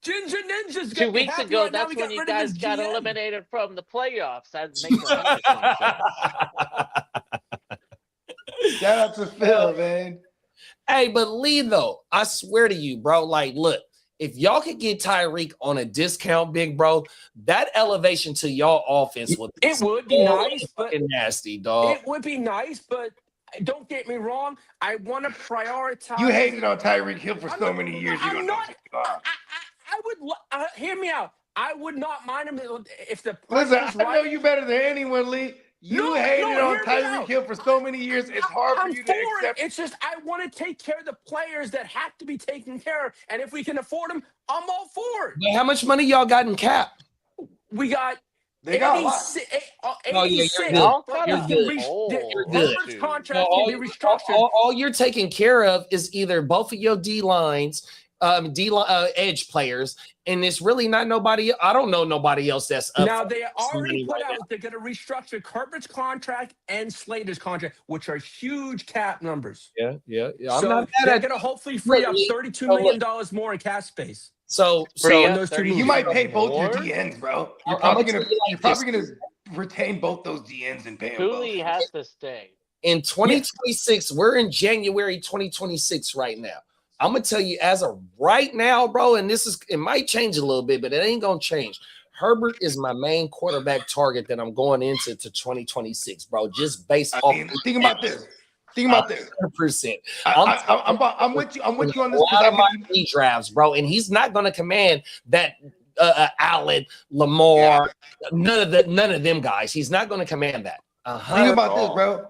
Ginger Ninjas. 2 weeks ago, that's when you guys got eliminated from the playoffs. That makes sense. Shout out to Phil, man. Hey, but Lee, though, I swear to you, bro, like, look, if y'all could get Tyreek on a discount, big bro, that elevation to y'all offense would be It would be nice, but fucking nasty, dog. it would be nice, but don't get me wrong. I want to prioritize. You hated on Tyreek Hill for I'm so not- many years. I'm You're not. gonna I would hear me out. I would not mind him if the price Listen, was I know right. you better than anyone, Lee. You No, hated no, on hear me out. Tyreek Hill for so many years. It's hard for I'm you for to it. accept. It's just I want to take care of the players that have to be taken care of, and if we can afford them, I'm all for it. But how much money y'all got in cap? We got They got a lot. 86. good. Y'all But kinda we can hold You're good. Herbert's to- contract can be restructured. All you're taking care of is either both of your D lines, edge players, and it's really not nobody. I don't know nobody else that's up. Now for they already money put right out they're going to restructure Herbert's contract and Slater's contract, which are huge cap numbers. Yeah. I'm So not mad they're at. going to hopefully free up Look, $32 million more in cap space. So Free on up those two 30 moves. You might pay both more? your DNs, bro. You're I'm probably gonna gonna tell you like you're probably gonna retain both those DNs and pay them both. Cooley has to stay. in 2026, we're in January 2026 right now. I'm gonna tell you as of right now, bro, and it might change a little bit, but it ain't gonna change. Herbert is my main quarterback target that I'm going into 2026, bro. Just based I off. mean, think about this. Think about this. 100%. I'm with you. I'm with you on this A lot because of my redrafts, bro, and he's not going to command that Allen, Lamar, none of them guys. He's not going to command that. think about this, bro.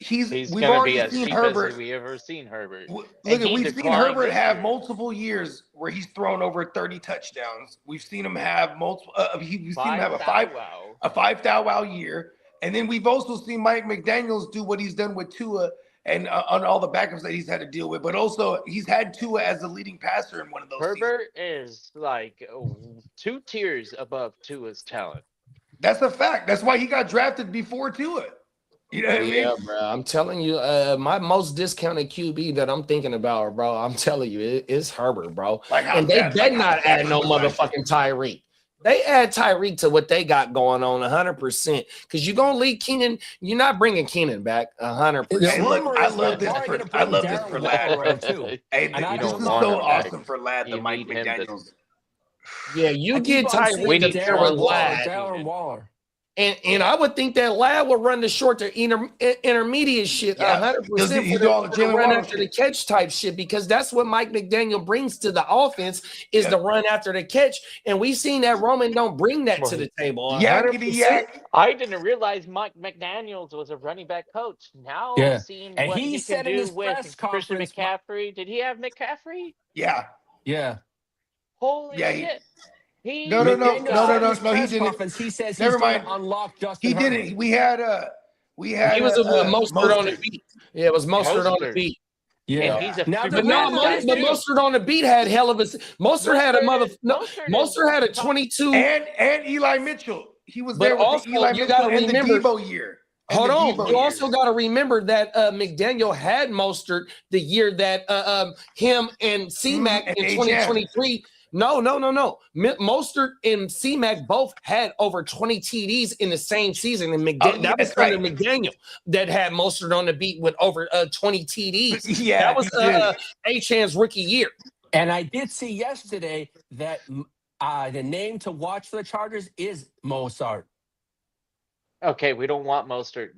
He's We've gonna be already as seen cheap Herbert. as we ever seen Herbert. Look, And he we've seen declined Herbert this have year. multiple years where he's thrown over 30 touchdowns. We've seen him have multiple. We've seen him have a 5,000 year, and then we've also seen Mike McDaniels do what he's done with Tua and on all the backups that he's had to deal with. But also, he's had Tua as the leading passer in one of those. Herbert is like 2 tiers above Tua's talent. That's a fact. That's why he got drafted before Tua. You know what I mean? Yeah, bro. I'm telling you, my most discounted QB that I'm thinking about, bro. I'm telling you, it's Herbert, bro. And they better not add no motherfucking Tyreek. They add Tyreek to what they got going on 100%. Because you're gonna leave Keenan. You're not bringing Keenan back 100%. Hey, look, I love this for Lad too. Hey, this is so awesome for Lad, the Mike McDaniels. Yeah, you get Tyreek to Darren Waller. And I would think that Lad would run the short to intermediate shit 100% He'll do all the Jalen run Waddle after the catch type shit, because that's what Mike McDaniel brings to the offense is the run after the catch. And we've seen that Roman don't bring that to the table. 100%. I didn't realize Mike McDaniels was a running back coach. Now I'm seeing and what he he said can in do his with press Christian conference- McCaffrey. Did he have McCaffrey? Yeah. Holy shit. No. He didn't. He says he's Never mind. going to unlock Justin He Herbert. didn't. We had He was a Mostert on the beat. Yeah, it was Mostert on the beat. Yeah, And he's a now But no, Mostert on the beat had hell of a. Mostert had a Mostert had a 22. And Eli Mitchell. He was But there with also, the Eli you Mitchell gotta and the remember- Debo year. Hold on. You also got to remember that McDaniel had Mostert the year that him and C-Mac and in A-Chan. 2023. No. Mostert and C-Mac both had over 20 TDs in the same season. And that was under McDaniel that had Mostert on the beat with over 20 TDs. Yeah, that was A-Chan's rookie year. And I did see yesterday that the name to watch for the Chargers is Mostert. Okay, we don't want Mostert.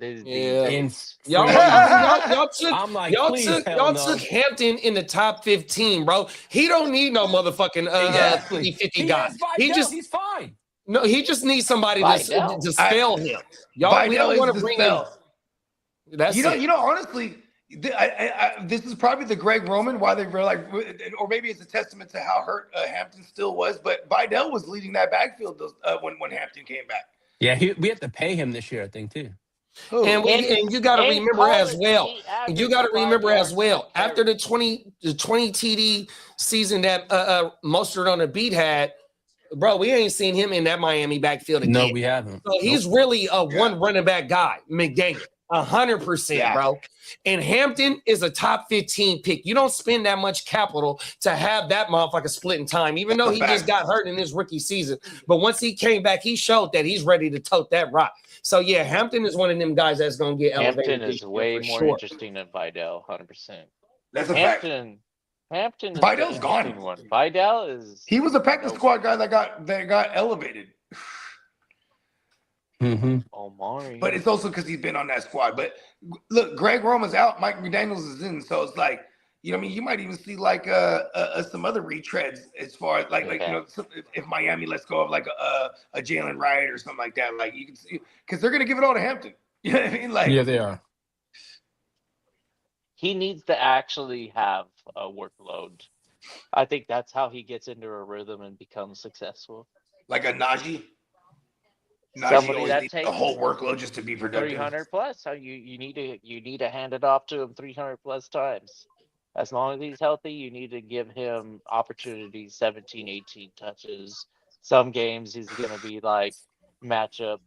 Y'all took Hampton in the top 15, bro. He don't need no motherfucking 50 guy. He's fine. No, he just needs somebody to spell him. Y'all, we don't want to bring him. That's you know, honestly, this is probably the Greg Roman why they were like, or maybe it's a testament to how hurt Hampton still was. But Vidal was leading that backfield when Hampton came back. Yeah, we have to pay him this year, I think, too. And you got to remember as well. After the 20 TD season that Mostert on the beat had, bro, we ain't seen him in that Miami backfield again. No, we haven't. So he's really a one running back guy, McDaniel. 100%, bro. And Hampton is a top 15 pick. You don't spend that much capital to have that motherfucker split in time, even though he just got hurt in his rookie season. But once he came back, he showed that he's ready to tote that rock. So, yeah, Hampton is one of them guys that's going to get elevated. Hampton is way more interesting than Vidal, 100%. That's a fact. Hampton is Vidal's gone. One. Vidal is... He was a practice squad guy that got elevated. Omari. But it's also because he's been on that squad. But look, Greg Roman's out, Mike McDaniels is in, so it's like You know what I mean? You might even see like some other retreads as far as like you Yeah. know if Miami lets go of like a Jalen Wright or something like that, like you can see because they're gonna give it all to Hampton. You know what I mean? Like Yeah, they are. He needs to actually have a workload. I think that's how he gets into a rhythm and becomes successful. like a Najee. Najee Somebody always that needs the takes whole workload just to be productive. 300 plus. So you need to hand it off to him 300 plus times. As long as he's healthy, you need to give him opportunities, 17, 18 touches. Some games he's going to be like matchup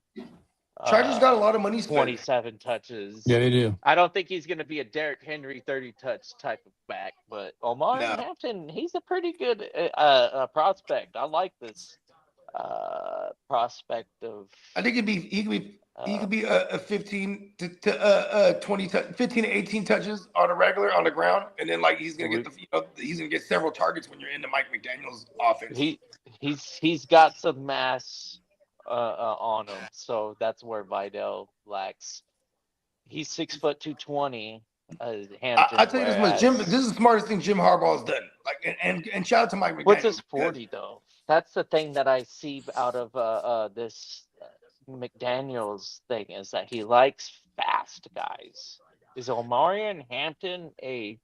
Chargers got a lot of money spent. 27 touches. Yeah, they do. I don't think he's going to be a Derrick Henry 30 touch type of back, but Omar No. Hampton, he's a pretty good prospect. I like this prospect of. I think he could be a 15 to 20 15 to 18 touches on a regular on the ground, and then like he's gonna get he's gonna get several targets when you're in the Mike McDaniel's offense. He's got some mass on him, so that's where Vidal lacks. He's 6 foot 220. Hampton, I tell you this much, Jim. This is the smartest thing Jim Harbaugh's done. Like, and shout out to Mike McDaniel. What's his 40 though? That's the thing that I see out of this McDaniel's thing is that he likes fast guys. Is Omarion Hampton a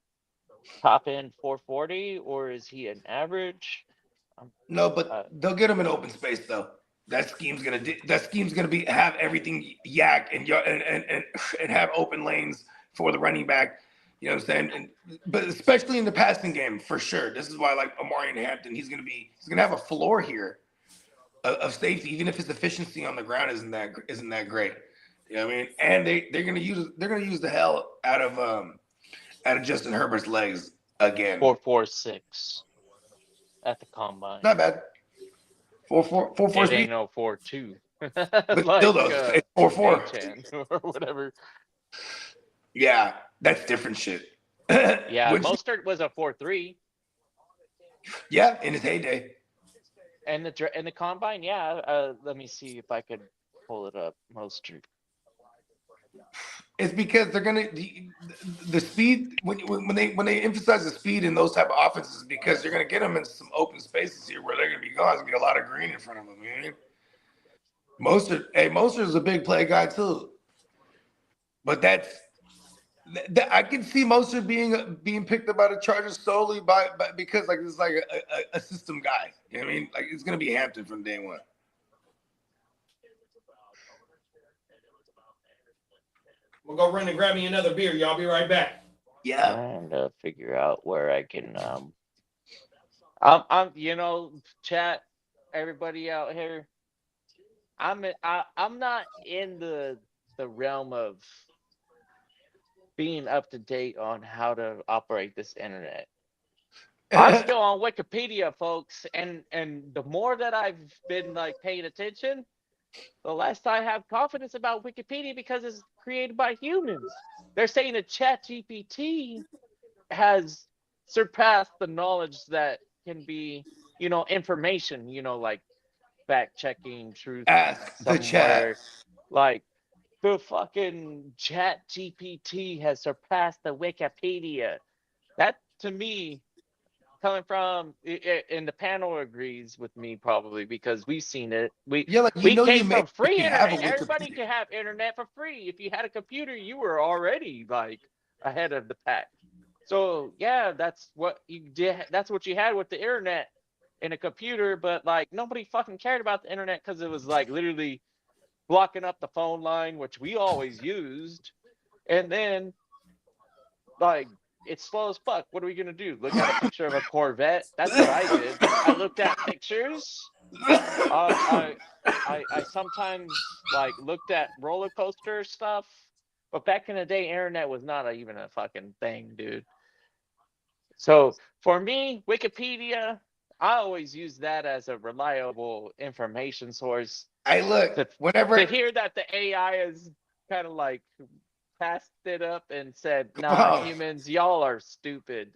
top end 440 or is he an average? No, but they'll get him in open space though. That scheme's gonna be have everything yak and have open lanes for the running back. You know what I'm saying? But especially in the passing game, for sure. This is why I like Omarion Hampton. He's gonna have a floor here of safety, even if his efficiency on the ground isn't that great. You know what I mean? And they're gonna use the hell out of Justin Herbert's legs again. 4.46 at the combine. Not bad. 4.4 It speed. ain't no 4.2. But like, still though, it's 4.4. 810 or whatever. Yeah, that's different shit. Yeah, Mostert was a 4.3. Yeah, in his heyday. And the combine, yeah. Let me see if I could pull it up. Mostert. It's because they're gonna the speed when they emphasize the speed in those type of offenses because they're gonna get them in some open spaces here where they're gonna be gone. There's gonna be a lot of green in front of them, man. Mostert is a big play guy too, but I can see Mostert being picked up by the Chargers solely because like it's like a system guy. You know what I mean? Like it's gonna be Hampton from day one. We'll go run and grab me another beer. Y'all be right back. Yeah. Trying to figure out where I can I'm chat, everybody out here. I'm not in the realm of being up to date on how to operate this internet. I'm still on Wikipedia, folks, and the more that I've been like paying attention, the less I have confidence about Wikipedia because it's created by humans. They're saying that ChatGPT has surpassed the knowledge that can be, information, like fact checking, truth. Ask the chat. Like the fucking ChatGPT has surpassed the Wikipedia. That to me, coming from, and the panel agrees with me probably because we've seen it. We came from free internet. Everybody can have internet for free. If you had a computer, you were already like ahead of the pack. So yeah, that's what you did. That's what you had with the internet and a computer. But like nobody fucking cared about the internet because it was like literally blocking up the phone line, which we always used, and then like. It's slow as fuck. What are we gonna do? Look at a picture of a Corvette? That's what I did. I looked at pictures. I sometimes like looked at roller coaster stuff, but back in the day, internet was not even a fucking thing, dude. So for me, Wikipedia, I always use that as a reliable information source. I look to hear that the AI is kind of like passed it up and said, "Nah, humans, y'all are stupid."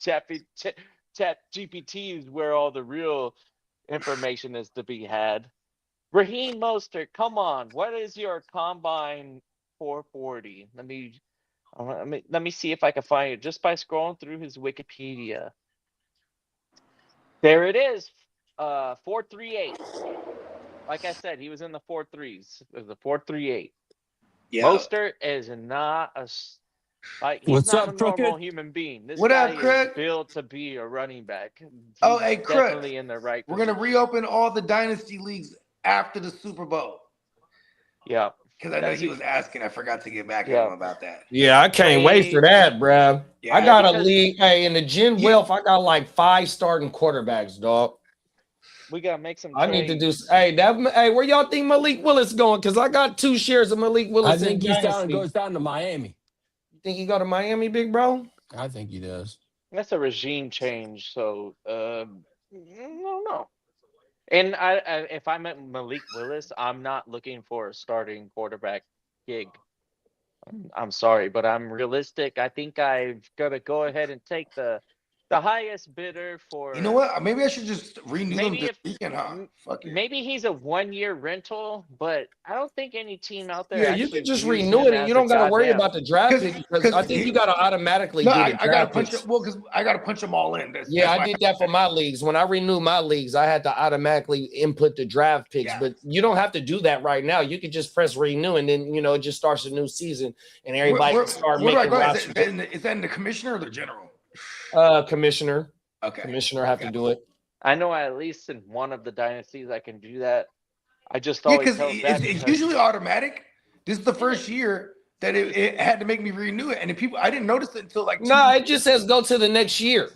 Chat GPT is where all the real information is to be had. Raheem Mostert, come on, what is your combine 440? Let me Let me see if I can find it just by scrolling through his Wikipedia. There it is. 4.38. Like I said, he was in the 4.3s. It was a 4.38. Yeah. Mostert is not he's What's not up, a normal Crooked? human being. This What guy up, Craig? is built to be a running back. He's Oh, hey, Craig. definitely in the right We're gonna position. reopen all the dynasty leagues after the Super Bowl. Yeah. Because I know he was asking. I forgot to get back at him about that. Yeah, I can't wait for that, bruh. Yeah. I got a because- league. Hey, in the Gen Wealth, I got like 5 starting quarterbacks, dog. We gotta make some I need to do. trades. Hey, where y'all think Malik Willis going? Because I got 2 shares of Malik I Willis. think in he's Dynasty. goes down to Miami. You think he go to Miami, big bro? I think he does. That's a regime change, so I don't know. And if I'm at Malik Willis, I'm not looking for a starting quarterback gig. I'm sorry, but I'm realistic. I think I've got to go ahead and take the highest bidder for. You know what? Maybe I should just renew them Maybe this if- weekend, huh? Fuck it. Maybe he's a 1-year rental, but I don't think any team out there. Yeah, you actually can just views renew him it, and you as don't a got to worry goddamn- about the draft 'Cause- pick because 'cause I think you got to automatically No, do the I gotta draft punch picks. it. Well, because I gotta punch them all in. Yeah, I why- did that for my leagues. When I renewed my leagues, I had to automatically input the draft picks, Yeah. but you don't have to do that right now. You can just press renew, and then it just starts a new season, and everybody can start where do I making go? rosters. Is that in the commissioner or the general? Commissioner Okay. have to do it. I know at least in one of the dynasties I can do that. I just Yeah, always because held back it's because usually automatic. This is the first year that it had to make me renew it, and I didn't notice it until like. No, it just says go to the next year.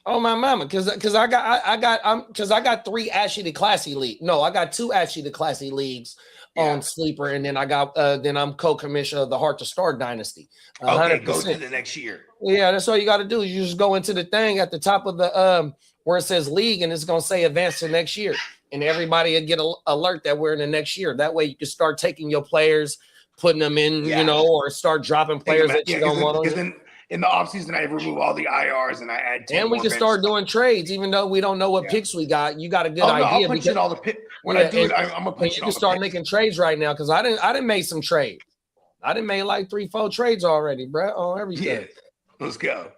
Oh my mama, because I got 3 Ashley the Classy league. No, I got 2 Ashley the Classy leagues on Sleeper, and then I got then I'm co-commissioner of the Heart to Start Dynasty. Okay, go 100%. to the next year. Yeah, that's all you got to do. You just go into the thing at the top of the where it says league, and it's gonna say advance to next year, and everybody will get an alert that we're in the next year. That way, you can start taking your players, putting them in, or start dropping players that you don't want on. Because in the offseason, I remove all the IRs and I add 10 And we more can bench start spots. doing trades, even though we don't know what Yeah. picks we got. You got a good Oh, no, idea. I'll punch in all the pick. When Yeah, I do and- it, I'm gonna and punch you in all can the start picks. making trades right now because I didn't make some trades. I didn't make like 3-4 trades already, bro, on everything. Yeah, let's go.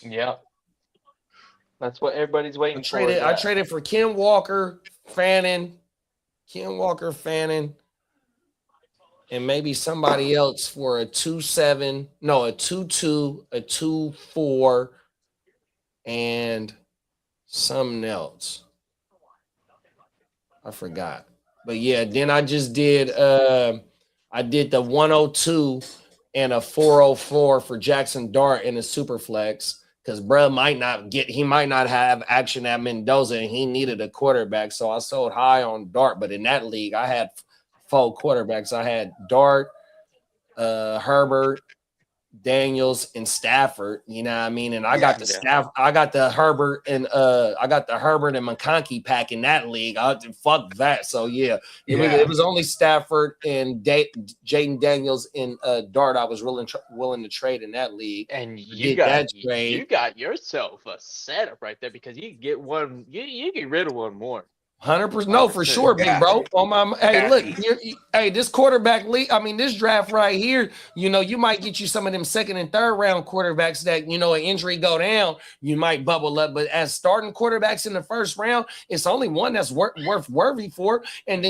yeah, that's what everybody's waiting for. I traded for Ken Walker, Fannin, and maybe somebody else for a 2-7, no, a 2-2, a 2-4, and something else. I forgot. But yeah, then I just did I did the 102 and a 404 for Jackson Dart in a super flex. Because bro might not have action at Mendoza, and he needed a quarterback. So I sold high on Dart. But in that league, I had 4 quarterbacks. I had Dart, Herbert, Daniels, and Stafford. You know what I mean? And I got the Herbert and McConkey pack in that league. Fuck that. So yeah, it was only Stafford and Jaden Daniels and Dart I was willing to trade in that league. And you got that trade. You got yourself a setup right there because you get one. You get rid of one more. 100%. No, for sure, big bro. Hey, look, this quarterback league. I mean, this draft right here. You might get you some of them 2nd and 3rd round quarterbacks that an injury go down, you might bubble up. But as starting quarterbacks in the 1st round, it's only one that's worth worthy for. And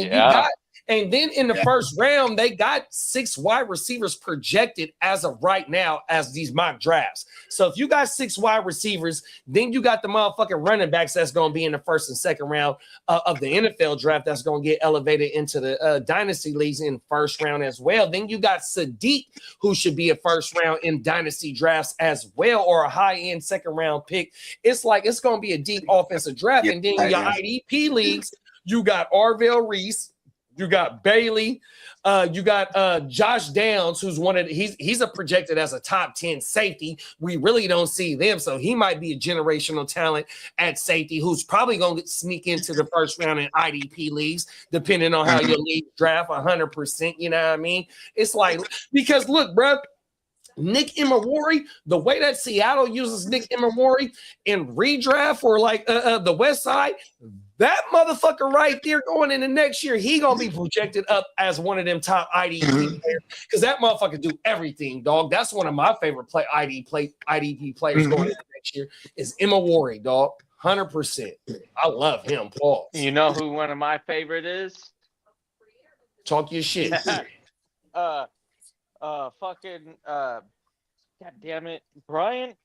then in the 1st round, they got 6 wide receivers projected as of right now as these mock drafts. So if you got 6 wide receivers, then you got the motherfucking running backs that's going to be in the 1st and 2nd round of the NFL draft that's going to get elevated into the dynasty leagues in 1st round as well. Then you got Sadiq, who should be a 1st round in dynasty drafts as well, or a high-end 2nd round pick. It's like it's going to be a deep offensive draft. And then your IDP leagues, you got Arvell Reese, you got Bailey, you got Josh Downs, who's he's a projected as a top 10 safety. We really don't see them, so he might be a generational talent at safety who's probably going to sneak into the 1st round in IDP leagues, depending on how your league draft 100%. You know what I mean? It's like, because look, bro, Nick Imawari, the way that Seattle uses Nick Imawari in redraft or like the West Side, That motherfucker right there going into next year, he gonna be projected up as one of them top IDP players because that motherfucker do everything, dog. That's one of my favorite IDP players going into next year is Emma Warry, dog. 100%. I love him, Paul. You know who one of my favorite is? Talk your shit. Fucking God damn it, Bryant.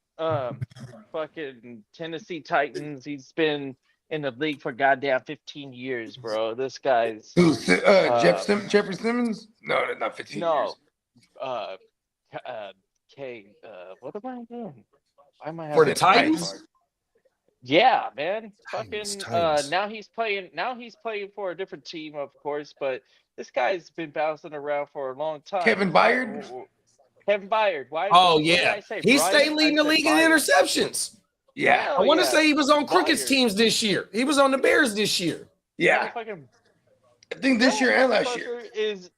Fucking Tennessee Titans. He's been in the league for goddamn 15 years, bro. This guy's Who's Jeffrey Simmons? No, not 15 years. What am I doing? Why am I For the having a Titans? brain fart? Yeah, man. Titans. Now he's playing for a different team, of course, but this guy's been bouncing around for a long time. Kevin Byard? Kevin Byard. Why? Oh, what did yeah. I say, He Bryant? stayed leading the I said league in Byard. interceptions. Yeah. Hell I want to yeah. say he was on Crooked's Byard. teams this year. He was on the Bears this year. Yeah. Motherfucking I think this year and last year. motherfucker is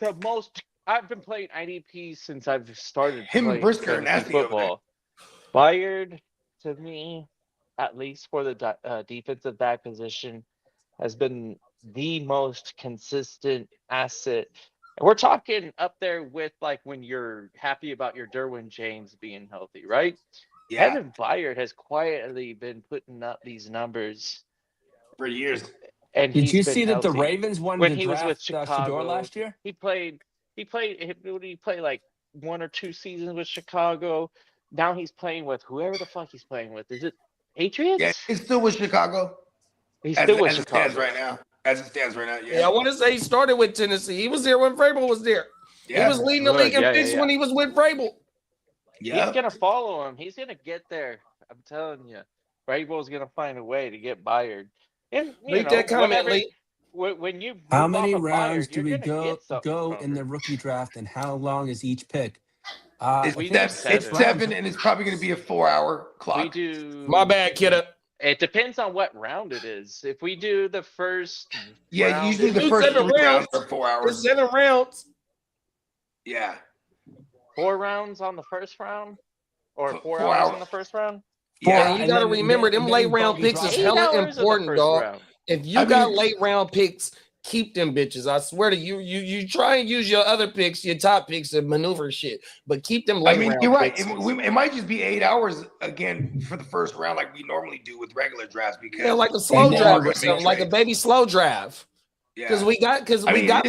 the most. I've been playing IDP since I've started. Him and playing Brisker are fantasy nasty over there. football. Byard, to me, at least for the defensive back position, has been the most consistent asset. And we're talking up there with like when you're happy about your Derwin James being healthy, right? Yeah. Kevin Byard has quietly been putting up these numbers, For years. and Did he's you been see that the healthy. Ravens wanted When to he was draft with Chicago Shador last year? He played like 1 or 2 seasons with Chicago. Now he's playing with whoever the fuck he's playing with. Is it Patriots? Yeah, it's still with Chicago. He's still with as it stands Chicago. right now. As it stands right now, Yeah, I yeah. want to say he started with Tennessee. He was there when Vrabel was there. Yeah. He was leading the Good, league in yeah, picks yeah. when he was with Vrabel. Yeah. He's gonna follow him. He's gonna get there. I'm telling you, Vrabel's gonna find a way to get Byard. And you Read know, that comment, whatever- Lee. when you How move many off of rounds Byard, do you're we gonna get something go from in the him. rookie draft, and how long is each pick? It's, We seven, do it's seven. 7, and it's probably going to be a 4-hour We clock. do. My bad, kiddo. It depends on what round it is. If we do the first Yeah, round, usually the Do first 7 3 rounds. rounds are 4 It's hours. 7 rounds. Yeah. 4 rounds on the first round, or 4 4 hours hours. in the first round. Yeah. And you and got to then- remember, then- them then late round Bogey picks is drops 8 hella hours in the important, first dog. round. If you I got mean- late round picks, keep them bitches. I swear to you, you try and use your other picks, your top picks to maneuver shit, but keep them late I mean, round you're right. picks. It might just be 8 hours again for the first round, like we normally do with regular drafts. Because Yeah, like a slow people are draft gonna or make something, like a trades. baby slow draft. Yeah. Because we got it is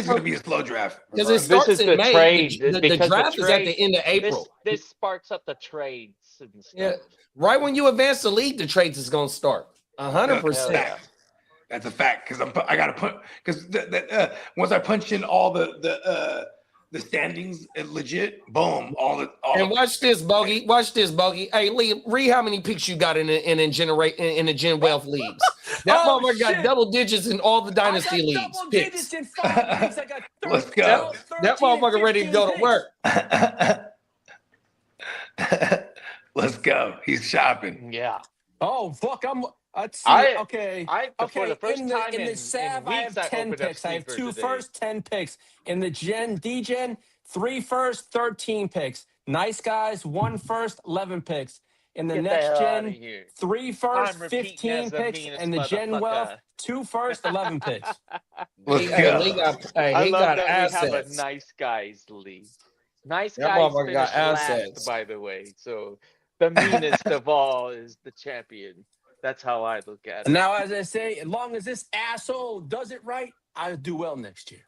going to be a slow draft. because it This starts is in the May. trade, The because the draft is at the trade- end of April. This sparks up the trades and stuff. Yeah, right when you advance the league, the trades is gonna start. 100%. Yeah. That's a fact because I got to put because once I punch in all the standings, legit, boom, all And watch this, Bogey. Watch this, Bogey. Hey, Lee, read how many picks you got in the Gen Wealth leagues. That Oh, motherfucker got shit. double digits in all the I dynasty got leagues. double Picks. digits in 5 leagues. I got 13, Let's go. 13, That motherfucker ready to 15 go to picks. work. Let's go. He's shopping. Yeah. Oh fuck! Let's see. I- Okay. For the first in time the in Sav, I weeks, have 10 opened up picks. I have Sleeper two today. first, 10 picks. In the Dgen, 3 first, 13 picks. Nice guys, 1 first, 11 picks. In the Get the next hell outta gen, here. 3 first, I'm repeating 15 as the picks. meanest And the Gen Wealth, motherfucker. 2 first, 11 picks. Let's Hey, go. Lee got, hey, I he love got that assets. we have a nice guys league. Nice That guys motherfucker got finished last, assets. by the way. So the meanest of all is the champion. That's how I look at it. Now, as I say, as long as this asshole does it right, I'll do well next year.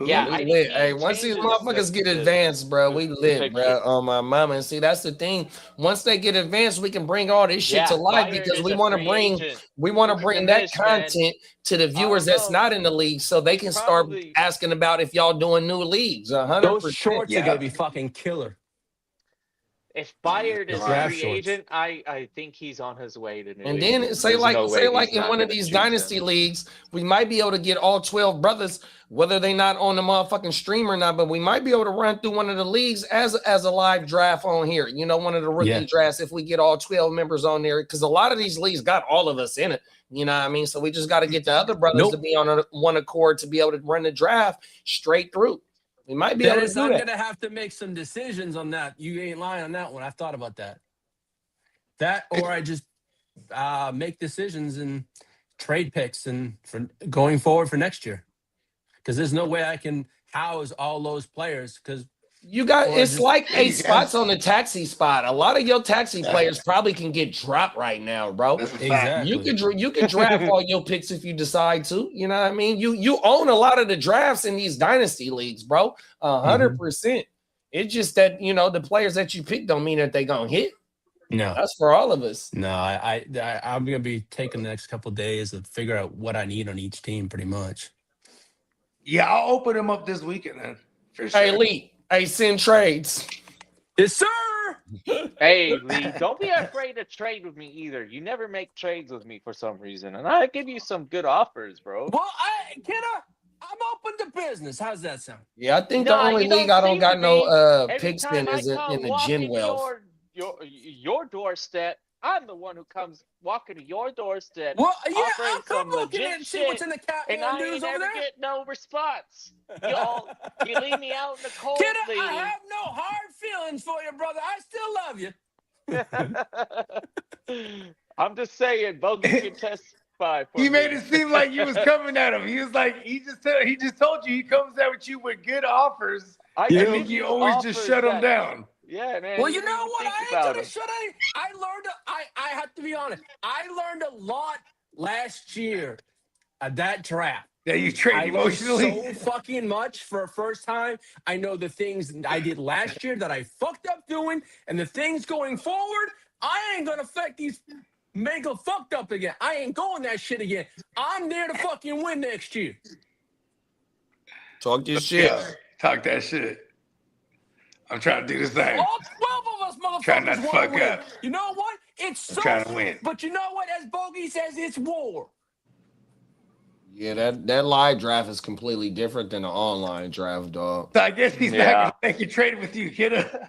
Yeah, We I lit. think Hey, once these changes motherfuckers get the advanced, bro, we lit, picture. bro. On my mama. And see, that's the thing. Once they get advanced, we can bring all this shit Yeah, to life Byard because is we a want to free bring agent. that Finish, man. content to the viewers don't that's know. not in the league, so they can Probably- start asking about if y'all doing new leagues. Those 100%. shorts are Yeah. going to be fucking killer. If Byard is a Draft free shorts. agent, I think he's on his way to New And England. then say There's like no way say like he's in not one of gonna these choose dynasty him. leagues, we might be able to get all 12 brothers, whether they not on the motherfucking stream or not, but we might be able to run through one of the leagues as a live draft on here. You know, one of the rookie Yeah. drafts if we get all 12 members on there, because a lot of these leagues got all of us in it. You know what I mean? So we just got to get the other brothers to be on one accord to be able to run the draft straight through. We might be able to Dennis, do I'm that. going to have to make some decisions on that. You ain't lying on that one. I thought about that. That, or I just make decisions and trade picks and for going forward for next year. Because there's no way I can house all those players. Because You got Or it's just- like There you 8 go. spots on the taxi spot. A lot of your taxi players probably can get dropped right now, bro. That's a fact. Exactly. You can draft all your picks if you decide to. You know what I mean? You own a lot of the drafts in these dynasty leagues, bro. 100%. It's just that the players that you pick don't mean that they gonna hit. No. That's for all of us. No, I'm gonna be taking the next couple of days to figure out what I need on each team, pretty much. Yeah, I'll open them up this weekend then. For sure. Hey, Lee. Hey, send trades. Yes, sir. Hey, Lee, don't be afraid to trade with me either. You never make trades with me for some reason, and I give you some good offers, bro. Well, I'm open to business. How's that sound? Yeah, I think No, the only you don't league I don't seem got to no be. Every picks time in I is in come the walking Gen Wealth. your doorstep, I'm the one who comes walking to your doorstep. Well, yeah, offering I'll come some looking legit and see what's shit, in the cat and I news ain't over ever there. get no response. You leave me out in the cold, Kiddo, Lee. I have no hard feelings for you, brother. I still love you. I'm just saying, Bogey can testify for He me. made it seem like you was coming at him. He was like, he just told you he comes out with you with good offers, I and give then you you always just offers shut him that- down. Yeah, man. Well, you know didn't what? think I ain't about gonna him. shut any. I have to be honest. I learned a lot last year at that draft. Yeah, you trade I learned emotionally. so fucking much for a first time. I know the things I did last year that I fucked up doing, and the things going forward. I ain't gonna affect these mega fucked up again. I ain't going that shit again. I'm there to fucking win next year. Talk your shit. Yeah, talk that shit. I'm trying to do the same. All 12 of us motherfuckers Trying not to want to fuck win. up. You know what? It's I'm so trying to win. But you know what? As Bogey says, it's war. Yeah, that live draft is completely different than the online draft, dog. So I guess he's Yeah. not gonna make a trade with you, kiddo. Hey,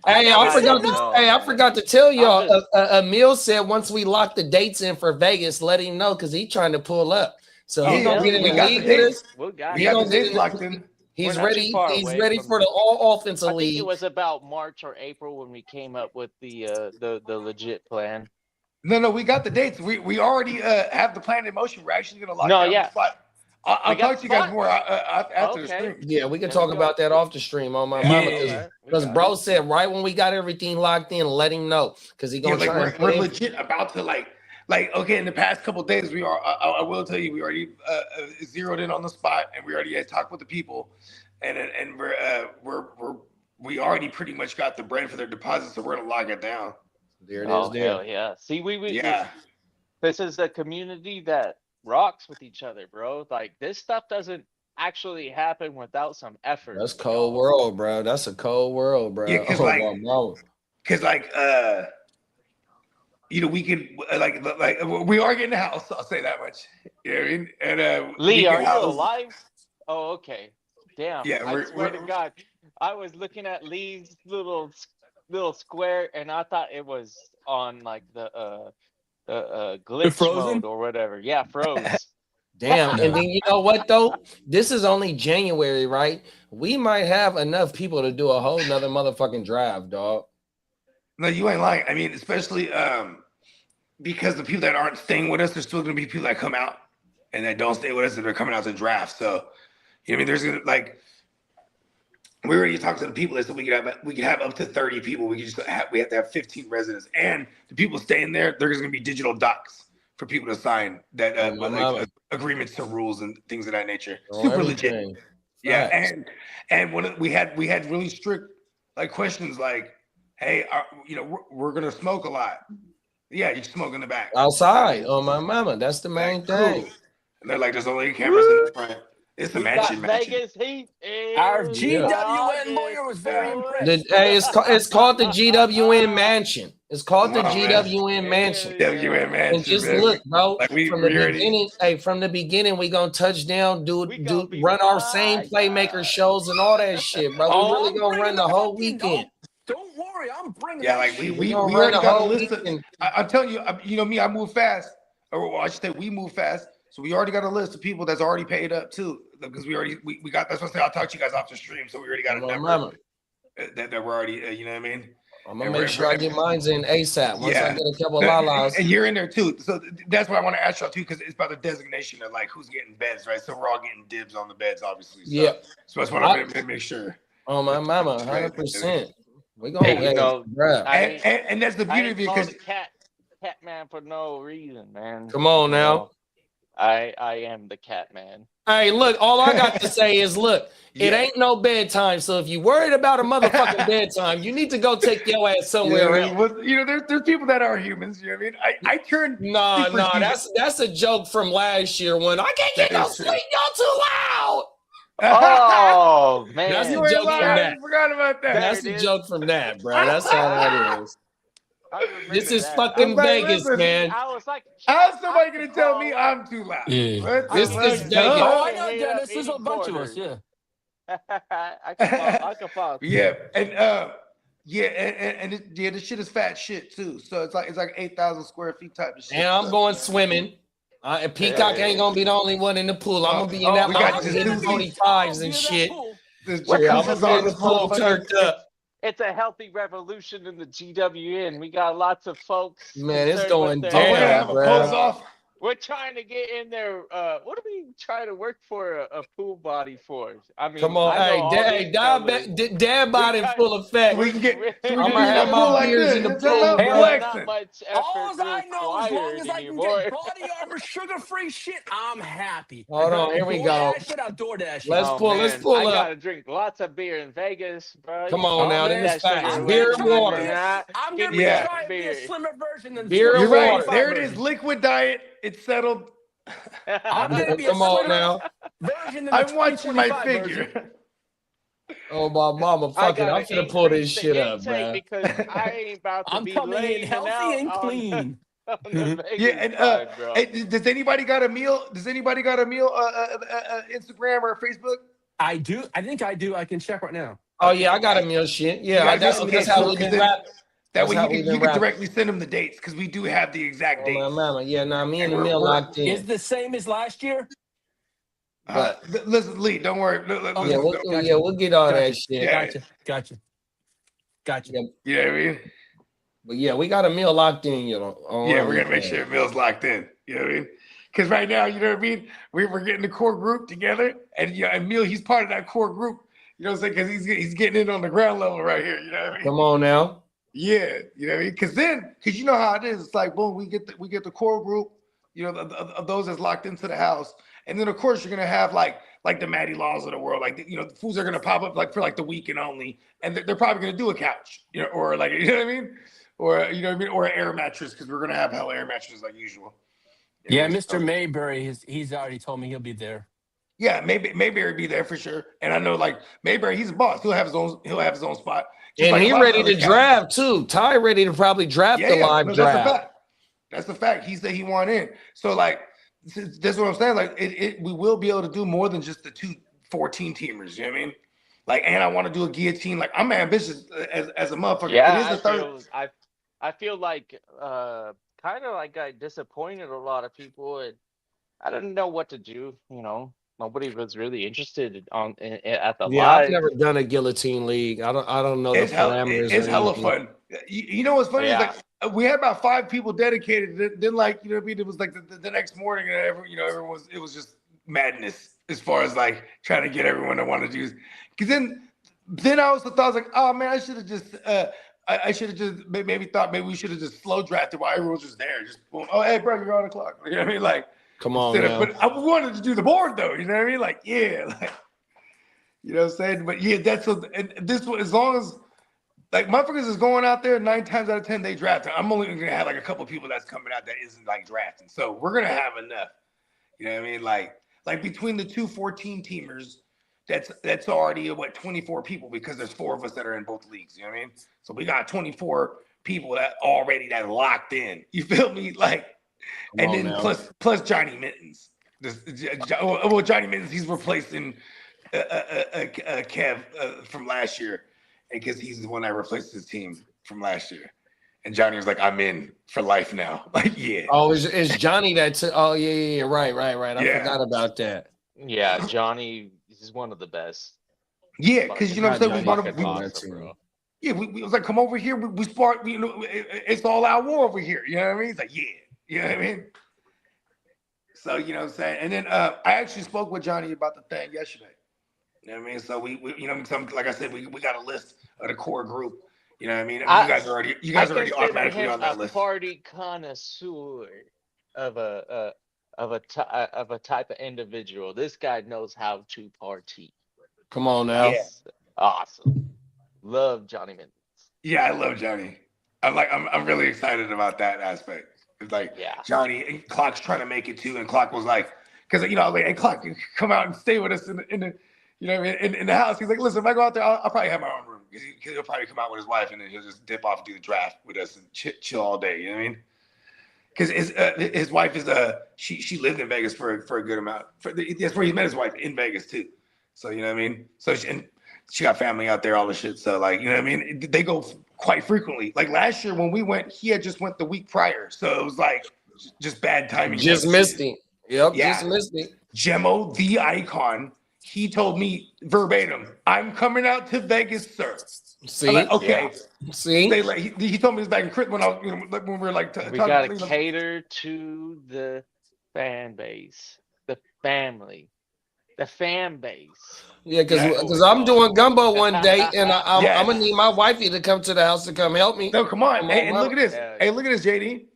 I don't know, I man. forgot to tell y'all. I'm just- Emil said once we lock the dates in for Vegas, let him know because he's trying to pull up. So Yeah, he's gonna get in we the got the league with dates. us. We got We it. got don't the get dates it. locked in. He's We're not too ready. far He's away ready from- for the all offensive I think league. it was about March or April when we came up with the legit plan. No, we got the dates. We already have the plan in motion. We're actually gonna lock No, down yeah. the spot. I'll We got talk to you guys spots. more after the Okay. stream. Yeah, we can There we talk go. about that off the stream on my Yeah. mama. Yeah. Because bro said right when we got everything locked in, let him know because he Yeah, gonna like try and we're put in. legit about to like okay. In the past couple of days, we are. I will tell you, we already zeroed in on the spot, and we already had talked with the people, and we already pretty much got the bread for their deposits, so we're gonna lock it down. There it is. Oh There. hell yeah! See, we Yeah. this is a community that rocks with each other, bro. Like this stuff doesn't actually happen without some effort. That's cold world, bro. That's a cold world, bro. Yeah, 'cause, Oh, like- my mama. Cause we could like we are getting a house. I'll say that much. You know what I mean? And Lee, we are get you house- alive? Oh, okay. Damn. Yeah, I we're- swear to we're- God, I was looking at Lee's little square, and I thought it was on like the glitch frozen? mode or whatever. Yeah, froze. Damn. And then you know what though? This is only January, right? We might have enough people to do a whole nother motherfucking draft, dog. No, you ain't lying. I mean, especially because the people that aren't staying with us, there's still gonna be people that come out and that don't stay with us that are coming out to draft. So, you know what I mean? There's gonna we already talked to the people that said we could have up to 30 people. We have to have 15 residents, and the people staying there, there's gonna be digital docs for people to sign that agreements to rules and things of that nature. Super legit. Everything. Yeah, Facts. and when we had really strict like questions like, hey, we're gonna smoke a lot. Yeah, you smoke in the back. Outside, on my mama. That's the main thing. Cool. And they're like, there's only cameras in the front. It's the We mansion. got Vegas Heat. Our in GWN lawyer was very August. impressed. It's called the GWN Mansion. It's called the Oh, man. GWN Mansion. WN mansion. And just man. look, bro. Like, from the we already- beginning, from the beginning, we gonna touch down, We gonna be run our fine, same playmaker guys. shows and all that shit, bro. Oh, We really I'm gonna bringing run the whole fucking weekend. Don't worry, I'm bringing. Yeah, that like shit. we gonna run already the got a whole list. weekend. I'm telling you, you know me, I move fast. Or I should say, we move fast. So we already got a list of people that's already paid up too, because we got. That's what I say. I'll talk to you guys off the stream. So we already got a My number mama. that we're already. You know what I mean? I'm gonna make sure I get mines in ASAP. Once I get a couple No, lalas. and you're in there too. So that's what I want to ask y'all too, because it's about the designation of like who's getting beds, right? So we're all getting dibs on the beds, obviously. So, Yeah. So that's what I'm gonna make sure. Oh my mama, 100%. We gonna Hey, you know, grab. And that's the I beauty ain't of it, called because cat man for no reason, man. Come on You now. know, I am the cat man. Hey, look, all I got to say is, look, it Yeah. ain't no bedtime. So if you worried about a motherfucking bedtime, you need to go take your ass somewhere else. well, you know, there's people that are humans. You know what I mean? I turned No, that's a joke from last year when I can't get no sleep. Y'all too loud. Oh man, That's You a ain't joke from lying. that. I forgot about that. That's There a it joke from that, bro. That's all that is. I remember This is that. fucking like, Vegas, listen, man. I was like, How's somebody I gonna can tell me call I'm too loud? Yeah. What This the is fuck? Vegas. Oh, I can know, hit Dennis. up There's a any bunch of corner. us. Yeah. I can follow. Yeah, and this shit is fat shit too. So it's like 8,000 square feet type of shit. And I'm So, going swimming. And Peacock ain't gonna be the only one in the pool. I'm gonna be in that we got motherfucker hitting jacuzzis. 45s and shit. There's What Yeah, I'm jacuzzis gonna be on in the this pool motherfucker. turned up. It's a healthy revolution in the GWN. We got lots of folks. Man, it's concerned going with Oh, we're gonna down, have a bruh. pose off. We're trying to get in there. What are we trying to work for a pool body for? I mean, Come on, I know hey, all these dad bod in got- full effect. So we can get I'ma in have the my pool like beers this. in the You know, pool, Ain't bro. relaxing. not much All effort I know, as long required as I can anymore. get body armor sugar-free shit, I'm happy. Hold on, here we go. DoorDash it, I'll DoorDash it. Let's pull I up. gotta drink lots of beer in Vegas, bro. Come You on can't now, get them is that facts. sugar Beer away and from me. water. I'm Give never me gonna that try to be a beer. slimmer version than Beer You're and right. water. There it is. Liquid diet. It's settled. I'm gonna be a Come on slimmer now. version than the I'm watching my 2025 version. figure. Oh my mama, fuck it. I'm finna pull this shit up, bro. Because I ain't about to I'm be coming in laying healthy out and on clean. the Vegas Yeah, and side, bro. hey, does anybody got a meal? Instagram or Facebook? I do. I think I do. I can check right now. Oh yeah, I got a meal shit. You Yeah, got that's how cool, we've 'cause been then rapping. That That's way how you we've can been rapping. directly send them the dates, because we do have the exact Oh my dates. mama, yeah. Now me and the meal locked Is in. the same as last year? Listen, Lee, don't worry. Yeah, we'll get all that shit. Yeah. Gotcha. Yeah, You know what I mean? but yeah, we got a meal locked in. You know. Yeah, we're gonna make sure the meal's locked in. You know what I mean? Because right now, you know what I mean? We're getting the core group together, and Emil, he's part of that core group. You know what I'm saying? Because he's getting in on the ground level right here. You know what I mean? Come on now. Yeah, you know what I mean? Because you know how it is. It's like boom, we get the core group. You know, of those that's locked into the house, and then of course you're gonna have like the Matty Laws of the world. Like the foods are gonna pop up like for like the weekend only, and they're probably gonna do a couch, or like you know what I mean, or you know what I mean, or an air mattress, because we're gonna have hell air mattresses like usual. Yeah, Mr. Mayberry, he's already told me he'll be there. Yeah, Mayberry be there for sure, and I know like Mayberry, he's a boss. He'll have his own spot. And like he a lot of ready other to cats. draft too. Ty ready to probably draft the live no, draft. That's a fact. He said he want in. So like, that's what I'm saying. Like, we will be able to do more than just the 2 14-teamers. You know what I mean? Like, and I want to do a guillotine. Like, I'm ambitious as a motherfucker. Yeah, it is the third. I feel like kind of like I disappointed a lot of people, and I didn't know what to do. Nobody was really interested at the Yeah, live. I've never done a guillotine league. I don't know the parameters. It's hella anything. fun. You know what's funny? Yeah. Is like we had about 5 people dedicated. Then like you know what I mean? It was like the next morning, and everyone was. It was just madness as far as like trying to get everyone to want to do. Because then I also thought, I was like, oh man, I should have just. I should have just maybe we should have just slow drafted while everyone was just there. Just boom. Oh hey bro, you're on the clock. You know what I mean? Like. Come on, now. But I wanted to do the board though, you know what I mean? Like, yeah, like, you know what I'm saying? But yeah, and this one, as long as like motherfuckers is going out there 9 times out of 10 they draft. I'm only gonna have like a couple people that's coming out that isn't like drafting. So we're gonna have enough. You know what I mean? Like between the 2 14-teamers, that's already 24 people, because there's 4 of us that are in both leagues. You know what I mean? So we got 24 people that locked in. You feel me? Like. And then plus Johnny Mittens. Johnny Mittens, he's replacing Kev from last year, because he's the one that replaced his team from last year. And Johnny was like, "I'm in for life now." Like, yeah. Oh, is Johnny that? Oh, yeah. Right. I forgot about that. Yeah, Johnny is one of the best. Yeah, because you know what I'm saying. Yeah, we was like, come over here. We spark. You know, it's all out war over here. You know what I mean? He's like, yeah. You know what I mean? So you know what I'm saying. And then I actually spoke with Johnny about the thing yesterday. You know what I mean? So we you know, like I said, we got a list of the core group. You know what I mean? You guys already automatically on that list. Party connoisseur of a type of individual. This guy knows how to party. Come on now. Yeah. Awesome. Love Johnny Mendez. Yeah, I love Johnny. I'm really excited about that aspect. It's like Johnny and Clock's trying to make it too, and Clock was like, because you know, like, hey, Clock, you come out and stay with us in the you know, in the house. He's like, listen, if I go out there, I'll probably have my own room because he'll probably come out with his wife and then he'll just dip off and do the draft with us and chill all day. You know what I mean? Because his wife is she lived in Vegas for a good amount. That's where he met his wife, in Vegas too. So you know what I mean. So she got family out there, all the shit. So like, you know what I mean. They go quite frequently. Like last year when we went, he had just went the week prior, so it was like just bad timing. Just missed him. Yep, yeah. Just missed him. Gemmo, the icon. He told me verbatim, "I'm coming out to Vegas, sir." See, like, okay. Yeah. See, he told me this back in Christmas when we were like, we gotta cater to the fan base, the family, the fan base. Yeah, because I'm doing gumbo one day, and I'm gonna need my wifey to come to the house to come help me. No, come on. Hey, and look at this. Yeah. Hey, look at this, JD.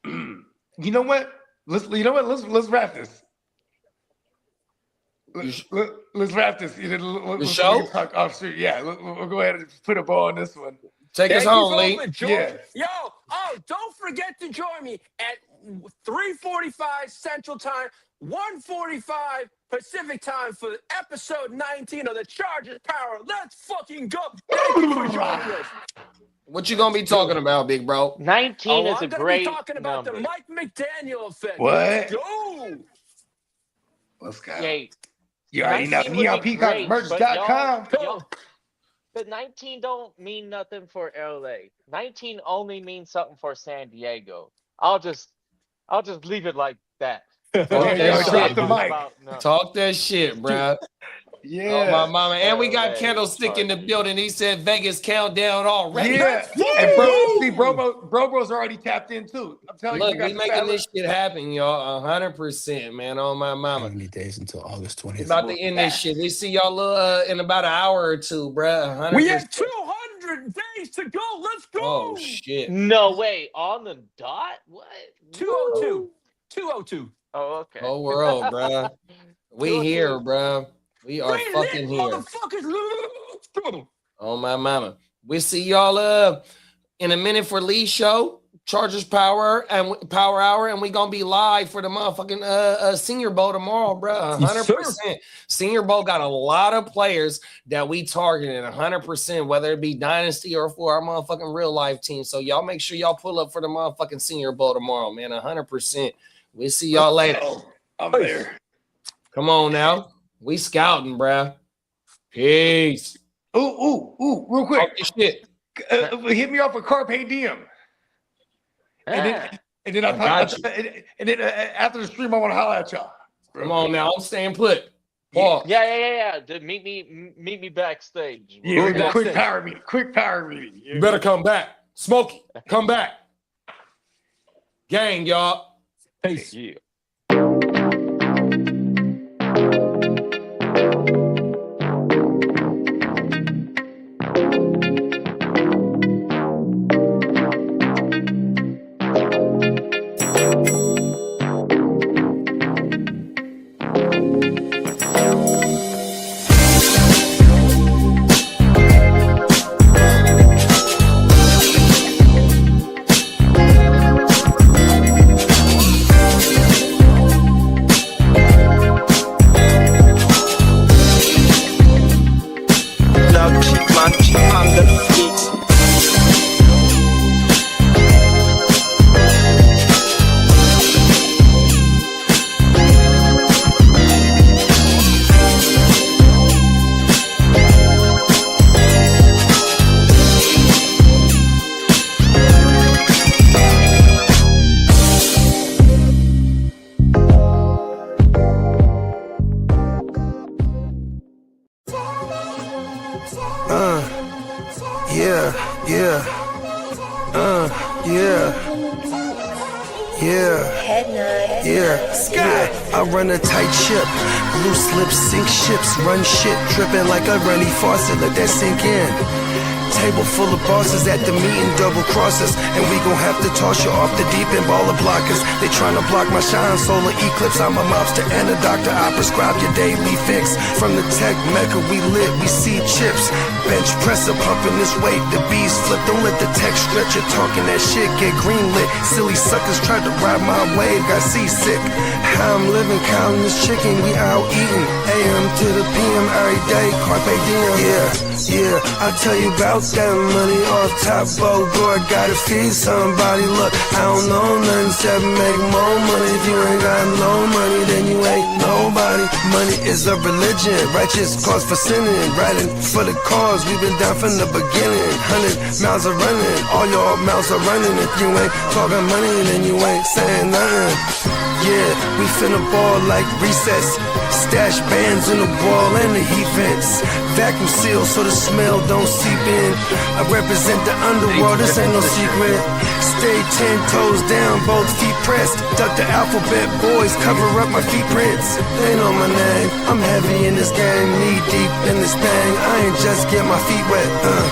You know what? Let's wrap this. Let's wrap this. The show? Yeah, we'll go ahead and put a ball on this one. Take us home, Lee. Yeah. Yo, don't forget to join me at 3:45 Central Time, 1:45 Pacific Time for episode 19 of the Chargers Power. Let's fucking go. Thank you for joining us. What you gonna be talking about, big bro? 19 is a great be talking about number. the Mike McDaniel effect. What? Let's go. Let's go. Yeah. You already know. NeoPeacockMerch.com. But 19 don't mean nothing for LA. 19 only means something for San Diego. I'll just leave it like that. Drop the mic. Talk that shit, bro. Yeah. Oh, my mama. And we got Candlestick in the building. He said Vegas countdown already. Yeah. And Bro's already tapped in too. I'm telling you. Look, we making this shit happen, y'all. 100%, man. On my mama. 70 days until August 20th. About to end this shit. We see y'all in about an hour or two, bro. 100%. We have 200 days to go. Let's go. Oh, shit. No way. On the dot? What? 202. 202. Oh, okay. Oh, world, bro. We here, bro. We are fucking here. Motherfuckers. Oh, my mama. We see y'all in a minute for Lee's show, Chargers Power Hour, and we gonna be live for the motherfucking Senior Bowl tomorrow, bro. 100%. Senior Bowl got a lot of players that we targeted 100%, whether it be Dynasty or for our motherfucking real life team. So y'all make sure y'all pull up for the motherfucking Senior Bowl tomorrow, man. 100%. We'll see y'all later. I'm there. Come on now. We scouting, bruh. Peace. Ooh, real quick. Shit. Hit me off a Carpe Diem. And then after the stream, I want to holler at y'all. Come on now. I'm staying put. Paul. Yeah. Meet me backstage. Yeah, we got quick power meeting. You better come back. Smokey, come back. Gang, y'all. Peace. Yeah. Sky, I run a tight ship. Loose lips sink ships, run shit, dripping like a runny faucet. Let that sink in. Table full of bosses at the meeting, double crosses, and we gon' have to toss you off the deep end, baller blockers. They tryna block my shine, solar eclipse. I'm a mobster and a doctor. I prescribe your daily fix. From the tech mecca, we lit, we see chips. Bench presser pumping this weight, the bees flip. Don't let the tech stretch. You're talking that shit, get greenlit. Silly suckers tried to ride my wave, got seasick. How I'm living, counting this chicken, we out eating. AM to the PM every day, carpe diem. Yeah, I'll tell you about that money off top, board. Gotta feed somebody. Look, I don't know nothing except make more money. If you ain't got no money, then you ain't nobody. Money is a religion, righteous cause for sinning. Riding for the cause, we've been down from the beginning. 100 miles are running, all your mouths are running. If you ain't talking money, then you ain't saying nothing. Yeah, we finna ball like recess. Stash bands in the wall and the heat vents. Vacuum sealed so the smell don't seep in. I represent the underworld, this ain't no secret. Stay 10 toes down, both feet pressed. Duck the alphabet boys, cover up my feet prints. They know my name, I'm heavy in this game. Knee deep in this thing, I ain't just get my feet wet.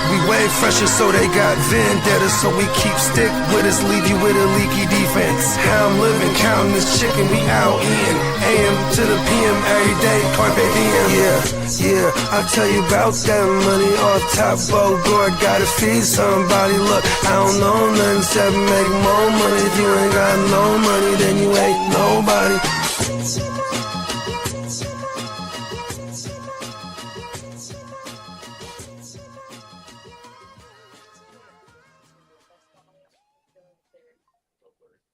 We way fresher so they got vendetta. So we keep stick with us, leave you with a leaky defense. How I'm living, counting this chicken, we out in. AM to the PM every day, carpe diem. Yeah, I'll tell you about that money off top, board. Gotta feed somebody. Look, I don't know nothing except make more money. If you ain't got no money, then you ain't nobody.